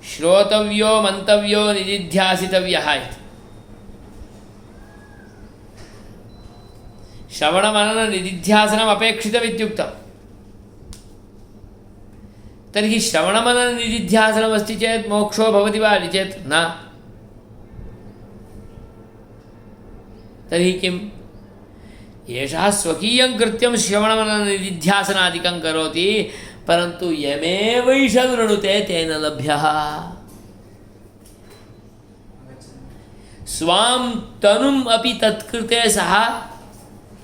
श्रोतव्यो मन्तव्यो निदिध्यासितव्यः इति। श्रवणमनननिदिध्यासनम् अपेक्षितमित्युक्तं। तर्हि श्रवणमनननिदिध्यासनमस्ति चेत् मोक्षो भवति वा इति चेत् न। तर्हि किम्? एषः स्वकीयं कृत्यं श्रवणमनननिदिध्यासनादिकं करोति, परन्तु यमेवैष वृणुते तेन लभ्यः। स्वां तनुम् अपि तत्कृते सः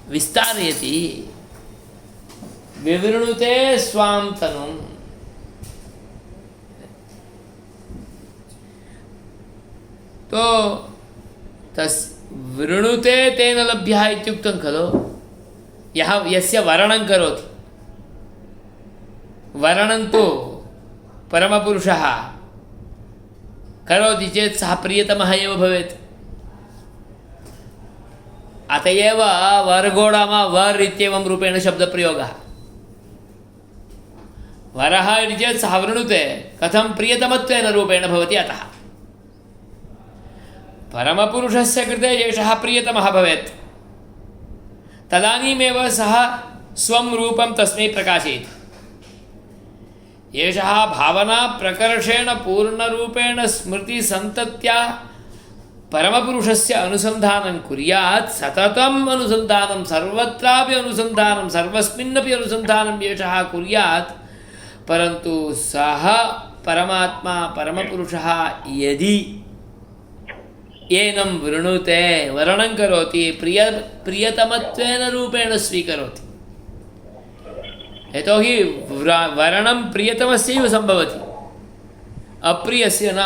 विस्तारयति। विवृणुते स्वां तनुम्। तो वृणुते तेन लभ्यः इत्युक्तं खलु। यः यस्य वरणं करोति, वरणं तु परमपुरुषः करोति चेत् सः प्रियतमः एव भवेत्। अत एव वर्गोडामा वर् इत्येवं रूपेण शब्दप्रयोगः। वरः इति चेत् सः वृणुते, कथं प्रियतमत्वेन रूपेण भवति। अतः परमपुरुषस्य कृते एषः प्रियतमः भवेत्, तदानीमेव सः स्वं रूपं तस्मै प्रकाशयति। एषः भावना प्रकर्षेण पूर्णरूपेण स्मृतिसन्तत्या परमपुरुषस्य अनुसन्धानं कुर्यात्। सततम् अनुसन्धानं, सर्वत्रापि अनुसन्धानं, सर्वस्मिन्नपि अनुसन्धानं एषः कुर्यात्। परन्तु सः परमात्मा परमपुरुषः यदि एनं वृणुते, वरणं करोति, प्रियतमत्वेन रूपेण स्वीकरोति। यतोहि वरणं प्रियतमस्यैव सम्भवति, अप्रियस्य न।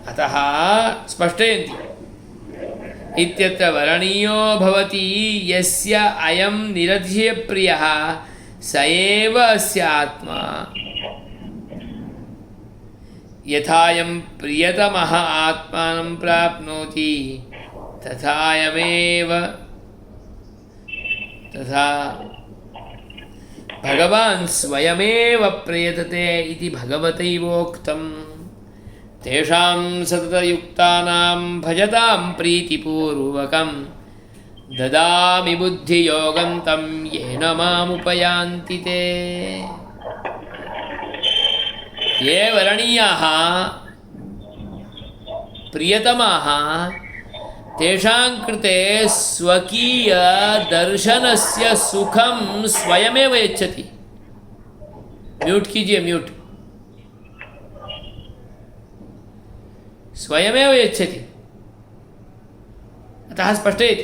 अतः स्पष्टयन्ति इत्यत्र वरणीयो भवति यस्य अयं निरध्यप्रियः स एव अस्य आत्मा। यथायं प्रियतमः आत्मानं प्राप्नोति तथायमेव तथा भगवान् स्वयमेव प्रयतते इति भगवतैवोक्तम्। तेषां सततयुक्तानां भजतां प्रीतिपूर्वकं ददामि बुद्धियोगं तं येन मामुपयान्ति ते। ये वरणीयाः प्रियतमाः तेषां कृते स्वकीय दर्शनस्य सुखं स्वयमेव यच्छति। म्यूट कीजिए, म्यूट। स्वयमेव यच्छति। अतः स्पष्टयति।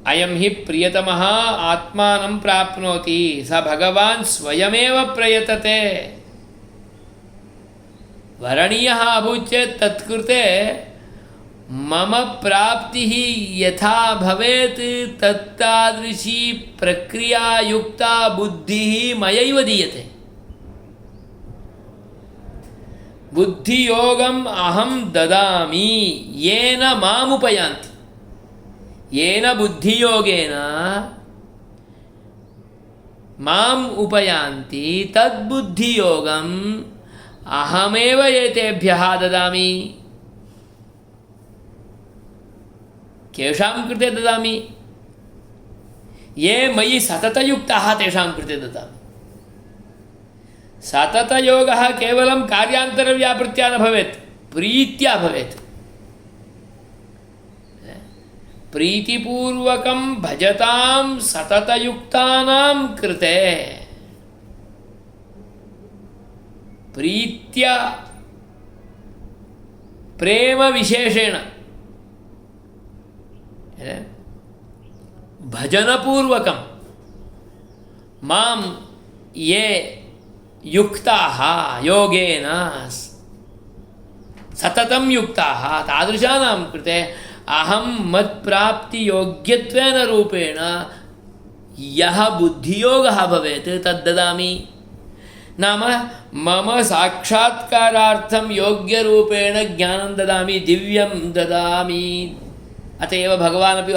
अयं हि प्रियतमः आत्मानं प्राप्नोति, स भगवान् स्वयमेव प्रयतते। वरणीयः अभूत् चेत् तत्कृते मम प्राप्तिः यथा भवेत् तत्तादृशी प्रक्रियायुक्ता बुद्धिः मयैव दीयते। बुद्धियोगम् अहं ददामि येन मामुपयान्ति। येन बुद्धियोगेन माम् उपयान्ति तद्बुद्धियोगम् अहमेव एतेभ्यः ददामि। केषां कृते ददामि? ये मयि सततयुक्ताः तेषां कृते ददामि। सततयोगः केवलं कार्यान्तरव्यापृत्या न भवेत्, प्रीत्या भवेत्। प्रीतिपूर्वकं भजतां सततयुक्तानां कृते प्रीत्या प्रेम विशेषेण भजनपूर्वकं मां ये युक्ताः योगेन सततं युक्ताः तादृशानां कृते अहं मत्प्राप्तियोग्यत्वेन रूपेण यः बुद्धियोगः भवेत् तद्ददामि। नाम मम साक्षात्कारार्थं योग्यरूपेण ज्ञानं ददामि, दिव्यं ददामि। अत एव भगवान् अपि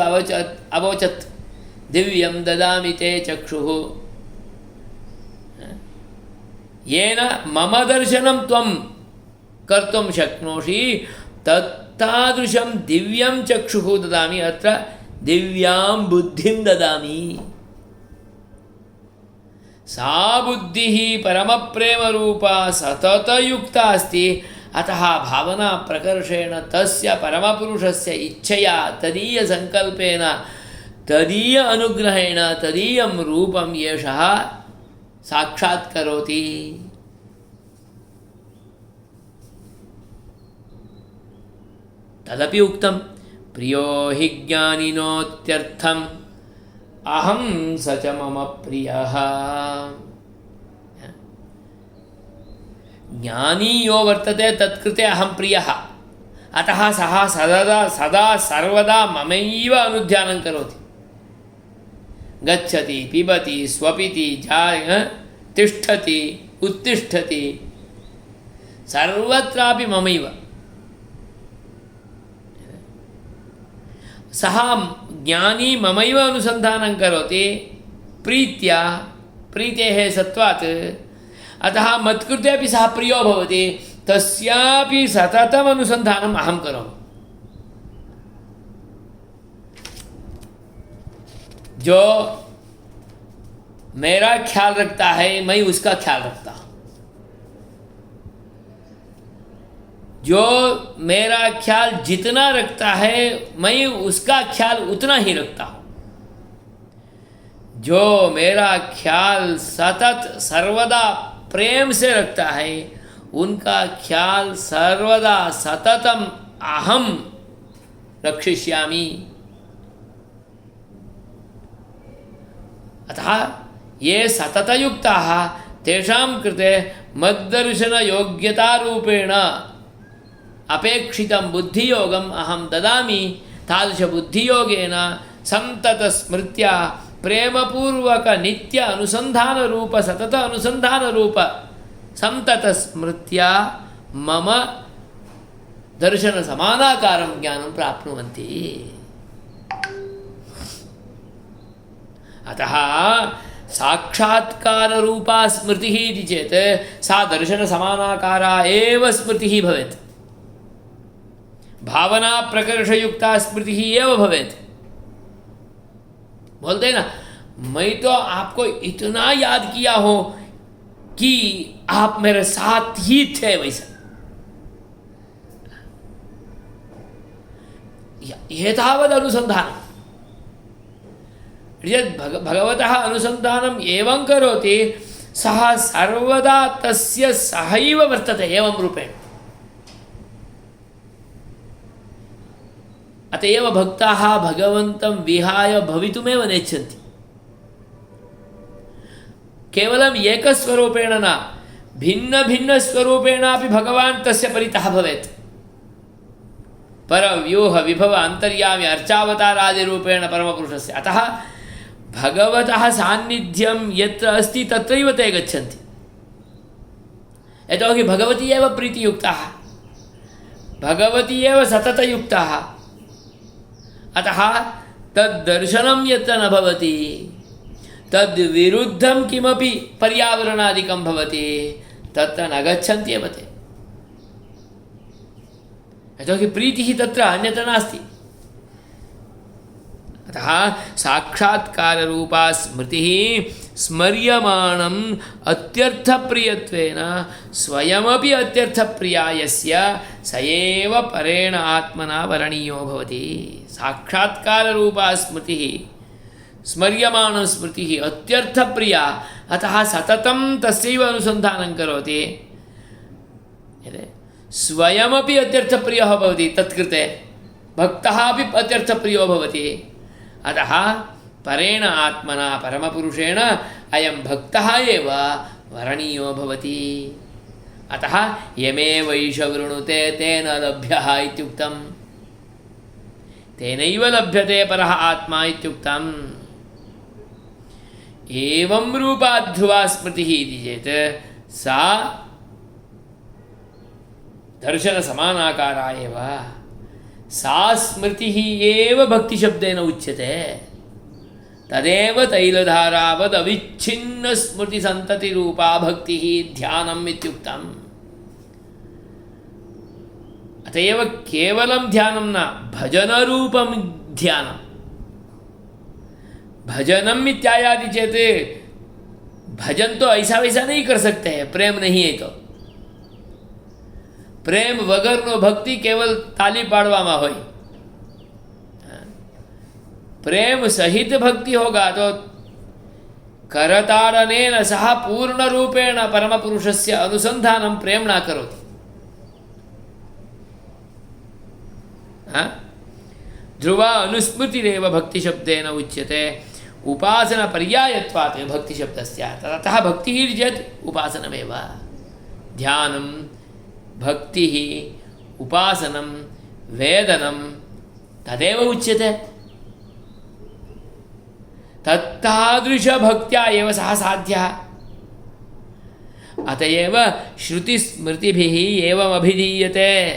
अवोचत् दिव्यं ददामि ते चक्षुः येन मम दर्शनं त्वं कर्तुं शक्नोषि तत्तादृशं दिव्यं चक्षुः ददामि। अत्र दिव्यां बुद्धिं ददामि। सा बुद्धिः परमप्रेमरूपा सततयुक्ता अस्ति। अतः भावना प्रकर्षेण तस्य परमपुरुषस्य इच्छया तदीयसङ्कल्पेन तदीय अनुग्रहेण तदीयं रूपं एषः साक्षात्करोति। तदपि उक्तं प्रियो हि ज्ञानिनोत्यर्थम् अहं स च मम प्रियः। ज्ञानी यो वर्तते तत्कृते अहं प्रियः। अतः सः सदा सर्वदा ममैव अनुध्यानं करोति। गच्छति, पिबति, स्वपिति, तिष्ठति, उत्तिष्ठति, सर्वत्रापि ममैव। सः ज्ञानी ममैव अनुसन्धानं करोति प्रीत्या, प्रीतेः सत्वात्। अतः मत्कृते अपि सः प्रियो भवति, तस्यापि सततम् अनुसन्धानम् अहं करोमि। जो मेरा ख्याल रखता है मैं उसका ख्याल रखता हूँ। जो मेरा ख्याल जितना रखता है मैं उसका ख्याल उतना ही रखता हूँ। जो मेरा ख्याल सतत सर्वदा प्रेम से रखता है उनका ख्याल सर्वदा सततम अहम रक्षिष्यामि। अतः ये सततयुक्ताः तेषां कृते मद्दर्शनयोग्यतारूपेण अपेक्षितं बुद्धियोगम् अहं ददामि। तादृशबुद्धियोगेन संततस्मृत्या प्रेमपूर्वक नित्य अनुसन्धानरूप सतत अनुसन्धानरूप संततस्मृत्या मम दर्शनसमानाकारं ज्ञानं प्राप्नुवन्ति। अतः साक्षात्काररूपा स्मृतिः इति चेत् सा दर्शनसमानाकारा एव स्मृतिः भवेत्, भावनाप्रकर्षयुक्ता स्मृतिः एव भवेत्। बोलते हैं ना, मैं तो आपको इतना याद किया हो कि आप मेरे साथ ही थे, वैसा एतावद् अनुसन्धानं भगवतः अनुसन्धानम् एवं करोति, सः सर्वदा तस्य सहैव वर्तते एवं रूपेण। अत एव भक्ताः भगवन्तं विहाय भवितुमेव नेच्छन्ति। केवलम् एकस्वरूपेण न, भिन्नभिन्नस्वरूपेणापि भगवान् तस्य परितः भवेत्। परव्यूह विभव अन्तर्यामि अर्चावतारादिरूपेण परमपुरुषस्य। अतः भगवतः सान्निध्यं यत्र अस्ति तत्रैव ते गच्छन्ति। यतोहि भगवती एव प्रीतियुक्ताः, भगवती एव सततयुक्ताः। अतः तद्दर्शनं यत्र न भवति, तद्विरुद्धं किमपि पर्यावरणादिकं भवति, तत्र न गच्छन्ति एव ते। यतोहि प्रीतिः तत्र अन्यत्र नास्ति। अतः साक्षात्काररूपा स्मृतिः स्मर्यमाणम् अत्यर्थप्रियत्वेन स्वयमपि अत्यर्थप्रिया यस्य स एव परेण आत्मना वरणीयो भवति। साक्षात्काररूपा स्मृतिः स्मर्यमाण स्मृतिः अत्यर्थप्रिया, अतः सततं तस्यैव अनुसन्धानं करोति। स्वयमपि अत्यर्थप्रियः भवति, तत्कृते भक्तः अपि अत्यर्थप्रियो भवति। अतः परेण आत्मना परमपुरुषेण अयं भक्तः एव वरणीयो भवति। अतः यमेवैष वृणुते तेन लभ्यः इत्युक्तं, तेनैव लभ्यते परः आत्मा इत्युक्तम्। एवं रूपा ध्रुवा स्मृतिः इति चेत् सा दर्शनसमानाकारा एव। सा स्मृतिः एव भक्तिशब्देन उच्यते। तदेव तैलधारावद् अविच्छिन्नस्मृतिसन्ततिरूपा भक्तिः ध्यानम् इत्युक्तम्। अत एव केवलं ध्यानं न, भजनरूपं ध्यानं। भजनम् इत्यादि चेत भजन तो ऐसा वैसा नहीं कर सकते हैं, प्रेम नहीं है तो। प्रेम वगरनो भक्ति केवल ताली पाड़वामां होय। प्रेम सहित भक्ति होगा तो करताडनेन सह पूर्णरूपेण परमपुरुषस्य अनुसन्धानं प्रेम्णा करोति। ध्रुवा अनुस्मृतिरेव भक्तिशब्देन उच्यते। उपासनपर्यायत्वात् भक्तिशब्दस्य। ततः भक्तिः चेत् उपासनमेव। ध्यानं भक्तिः उपासनं वेदनं तदेव उच्यते। तत्तादृशभक्त्या एव सः साध्यः। अतएव श्रुतिस्मृतिभिः एवमभिधीयते।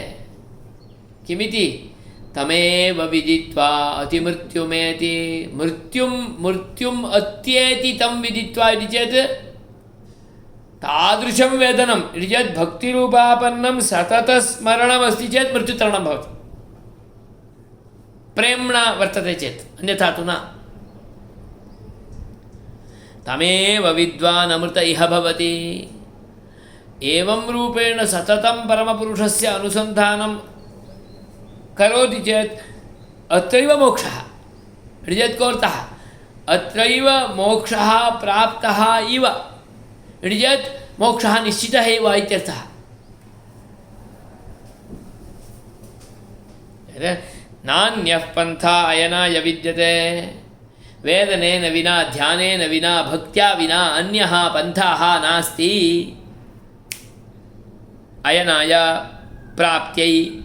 किमिति? तमेव विदित्वा अतिमृत्युमेति मृत्युम् अत्येति तं विदित्वा इति चेत् तादृशं वेदनम् इति चेत् भक्तिरूपापन्नं सततस्मरणमस्ति चेत् मृत्युतरणं भवति। प्रेम्णा वर्तते चेत्, अन्यथा तु न। तमेव विद्वान् अमृत इह भवति। एवं रूपेण सततं परमपुरुषस्य अनुसन्धानं करोति चेत् अत्रैव मोक्षः। इति चेत् कोऽर्थः? अत्रैव मोक्षः प्राप्तः इव। इति चेत् मोक्षः निश्चितः एव इत्यर्थः। नान्यः पन्था अयनाय विद्यते। वेदनेन विना ध्यानेन विना भक्त्या विना अन्यः पन्थाः नास्ति अयनाय प्राप्त्यै।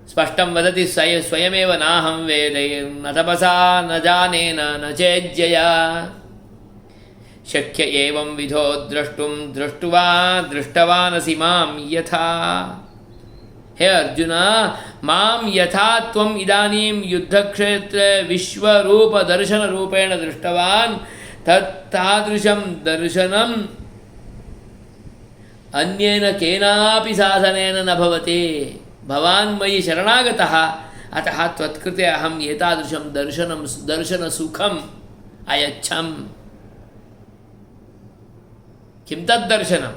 स्पष्टं वदति स्वयमेव नाहं वेद न तपसा न जानेन न चेज्यया शक्य एवं विधो द्रष्टुं दृष्टवानसि मां यथा। हे अर्जुन, मां यथा त्वम् इदानीं युद्धक्षेत्रे विश्वरूपदर्शनरूपेण दृष्टवान् तादृशं दर्शनम् अन्येन केनापि साधनेन न भवति। भवान् मयि शरणागतः, अतः त्वत्कृते अहम् एतादृशं दर्शनसुखम् अयच्छम्। किं तद्दर्शनं?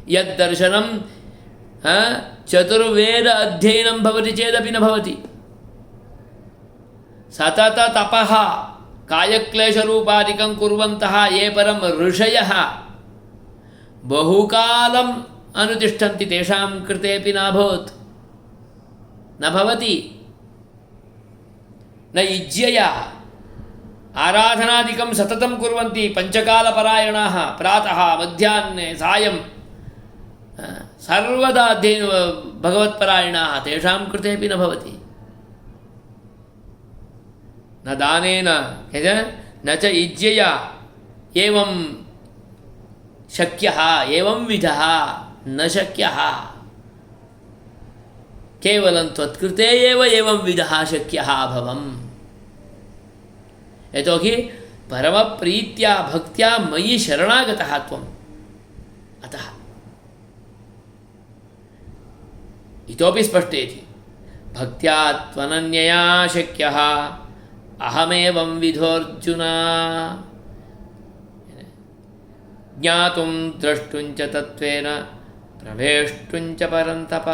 यद्दर्शनं चतुर्वेद अध्ययनं भवति चेदपि न भवति। सतत तपः कायक्लेशरूपादिकं कुर्वन्तः ये परम ऋषयः बहुकालम् अनुतिष्ठन्ति तेषां कृतेपि नाभवत्, न भवति। न युज्यया आराधनादिकं सततं कुर्वन्ति पञ्चकालपरायणाः, प्रातः मध्याह्ने सायं सर्वदा अध्ययन भगवत्परायणाः, तेषां कृतेपि न भवति। न दानेन न च युज्यया एवं शक्यः, एवं विधः न शक्यः। केवलं त्वत्कृते एव एवं विधः शक्यः भवम्। यतोहि परमप्रीत्या भक्त्या मयि शरणागतः त्वम्, अतः। इतोपि स्पष्टेति भक्त्या त्वनन्यया शक्यः अहमेवं विधोऽर्जुन। ज्ञातुं द्रष्टुं च तत्त्वेन प्रवेष्टुं च परन्तप।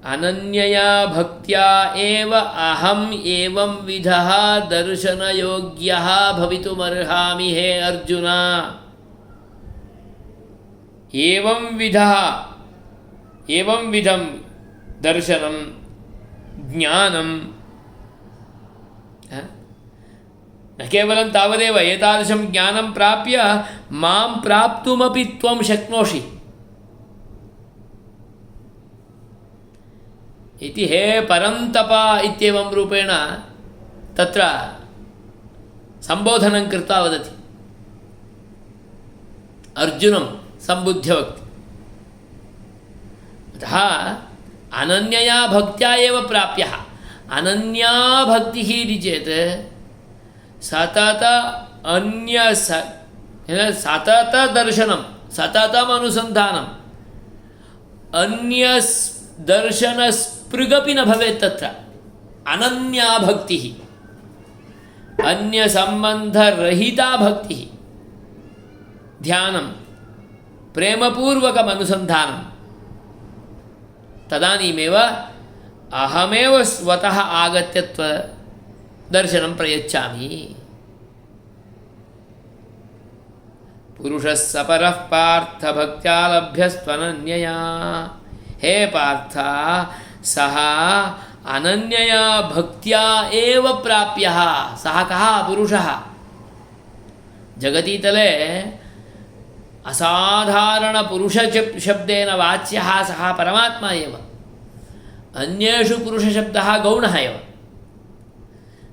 अनन्यया भक्त्या एव अहम् एवं विधः दर्शनयोग्यः भवितुमर्हामि हे अर्जुन। एवं विधः, एवं विधं दर्शनं ज्ञानं न केवलं तावदेव, एतादृशं ज्ञानं प्राप्य मां प्राप्तुमपि त्वं शक्नोषि इति हे परन्तप इत्येवं रूपेण तत्र सम्बोधनं कृत्वा वदति। अर्जुनं सम्बुद्ध्य वक्ति। अतः अनन्यया भक्त्या एव प्राप्यः। अनन्या भक्तिः इति चेत् सतत सतत दर्शनं, सततम् अनुसन्धानम्, अन्य दर्शनस्पृगपि न भवेत् तत्र। अनन्या भक्तिः, अन्यसम्बन्धरहिता भक्तिः, ध्यानं, प्रेमपूर्वकम् अनुसन्धानं। तदानीमेव अहमेव स्वतः आगत्य दर्शनं प्रयच्छामि। पुरुषः सपरः पार्थ भक्त्या लभ्यस्त्वनन्यया। हे पार्थ, सः अनन्यया भक्त्या एव प्राप्यः। सः कः? पुरुषः। जगतीतले असाधारणपुरुषशब्देन वाच्यः सः परमात्मा एव। अन्येषु पुरुषशब्दः गौणः एव।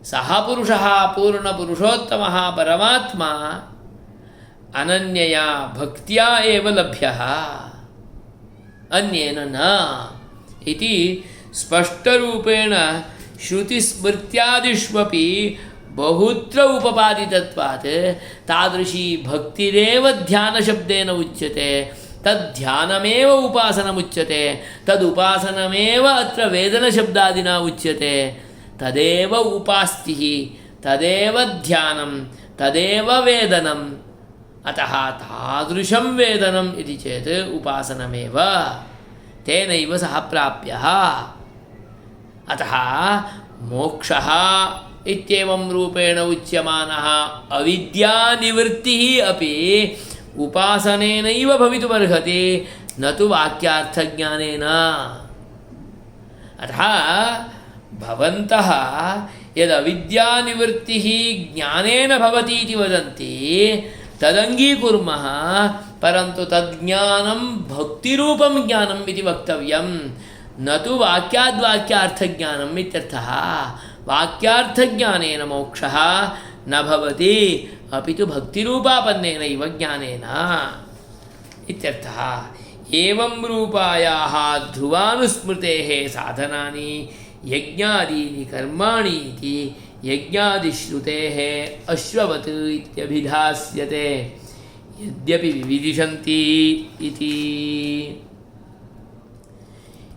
सः पुरुषः पूर्णपुरुषोत्तमः परमात्मा अनन्यया भक्त्या एव लभ्यः, अन्येन न इति स्पष्टरूपेण श्रुतिस्मृत्यादिष्वपि बहुत्र उपपादितत्वात् तादृशी भक्तिरेव ध्यानशब्देन उच्यते। तद्ध्यानमेव उपासनमुच्यते। तदुपासनमेव अत्र वेदनशब्दादिना उच्यते। तदेव उपास्तिः, तदेव ध्यानं, तदेव वेदनम्। अतः तादृशं वेदनम् इति चेत् उपासनमेव, तेनैव सः प्राप्यः। अतः मोक्षः इत्येवं रूपेण उच्यमानः अविद्यानिवृत्तिः अपि उपासनेनैव भवितुमर्हति, न तु वाक्यार्थज्ञानेन। अतः भवन्तः यदविद्यानिवृत्तिः ज्ञानेन भवति इति वदन्ति तदङ्गीकुर्मः, परन्तु तज्ज्ञानं भक्तिरूपं ज्ञानम् इति वक्तव्यं, न तु वाक्याद्वाक्यार्थज्ञानम् इत्यर्थः। वाक्यार्थज्ञानेन मोक्षः न भवति, अपि तु भक्तिरूपापन्नेनैव ज्ञानेन इत्यर्थः। एवं रूपायाः ध्रुवानुस्मृतेः साधनानि यज्ञादीनि कर्माणि इति यज्ञादिश्रुतेः अश्ववत् इत्यभिधास्यते यद्यपि विविदिशन्ति इति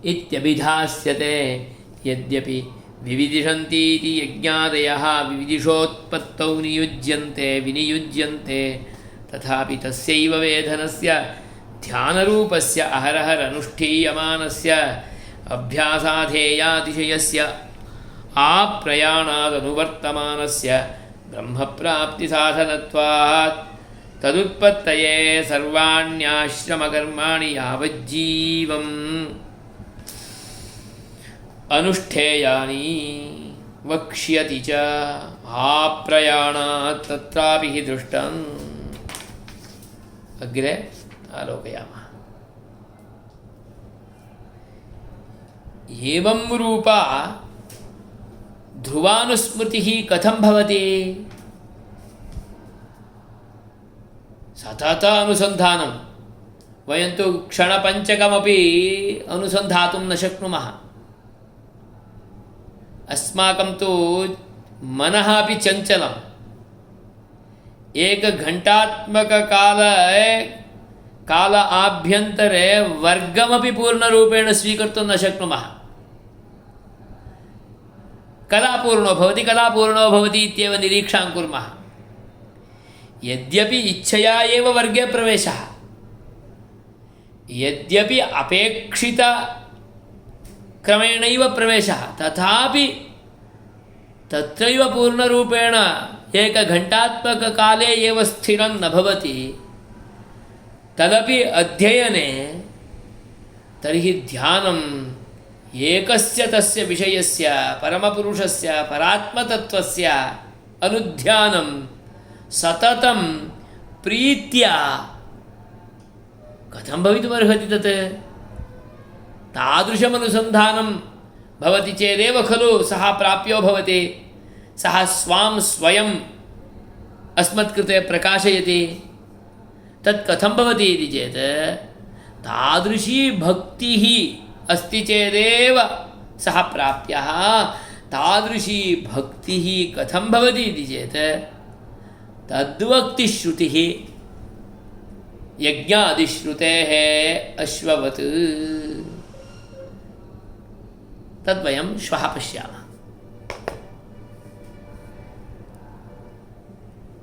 इत्यभिधास्यते यद्यपि विविदिशन्ति इति यज्ञादयः विविदिषोत्पत्तौ नियुज्यन्ते विनियुज्यन्ते तथापि तस्यैव वेधनस्य ध्यानरूपस्य अहरहरनुष्ठीयमानस्य अभ्यासाधेयातिशयस्य आप्रयाणादनुवर्तमानस्य ब्रह्मप्राप्तिसाधनत्वात् तदुत्पत्तये सर्वाण्याश्रमकर्माणि यावज्जीवम् अनुष्ठेयानि वक्ष्यति च आप्रयाणात् तत्रापि हि दृष्टम्। अग्रे आलोकयामः। एवं रूपा ध्रुवानुस्मृतिः कथं भवति? सतत अनुसन्धानं। वयं तु क्षणपञ्चकमपि अनुसन्धातुं न शक्नुमः। अस्माकं तु मनः अपि चञ्चलम्। काल आभ्यन्तरे वर्गमपि पूर्णरूपेण स्वीकर्तुं न शक्नुमः। कदा पूर्णो भवति इत्येव निरीक्षां कुर्मः। यद्यपि इच्छया एव वर्गे प्रवेशः, यद्यपि अपेक्षितक्रमेणैव प्रवेशः, तथापि तत्रैव पूर्णरूपेण एकघण्टात्मककाले एव स्थिरं न भवति। तदपि अध्ययने तर्हि ध्यानम् एकस्य तस्य विषयस्य परमपुरुषस्य परात्मतत्त्वस्य अनुध्यानं सततं प्रीत्या कथं भवितुमर्हति तत्? तादृशमनुसन्धानं भवति चेदेव खलु सः प्राप्यो भवति। सः स्वां स्वयम् अस्मत्कृते प्रकाशयति। तत् कथं भवति इति चेत् तादृशी भक्तिः अस्ति चेदेव सः प्राप्यः। तादृशी भक्तिः कथं भवति इति चेत् तद्वक्तिश्रुतिः यज्ञादिश्रुतेः अश्ववत्। तद्वयं श्वः पश्यामः।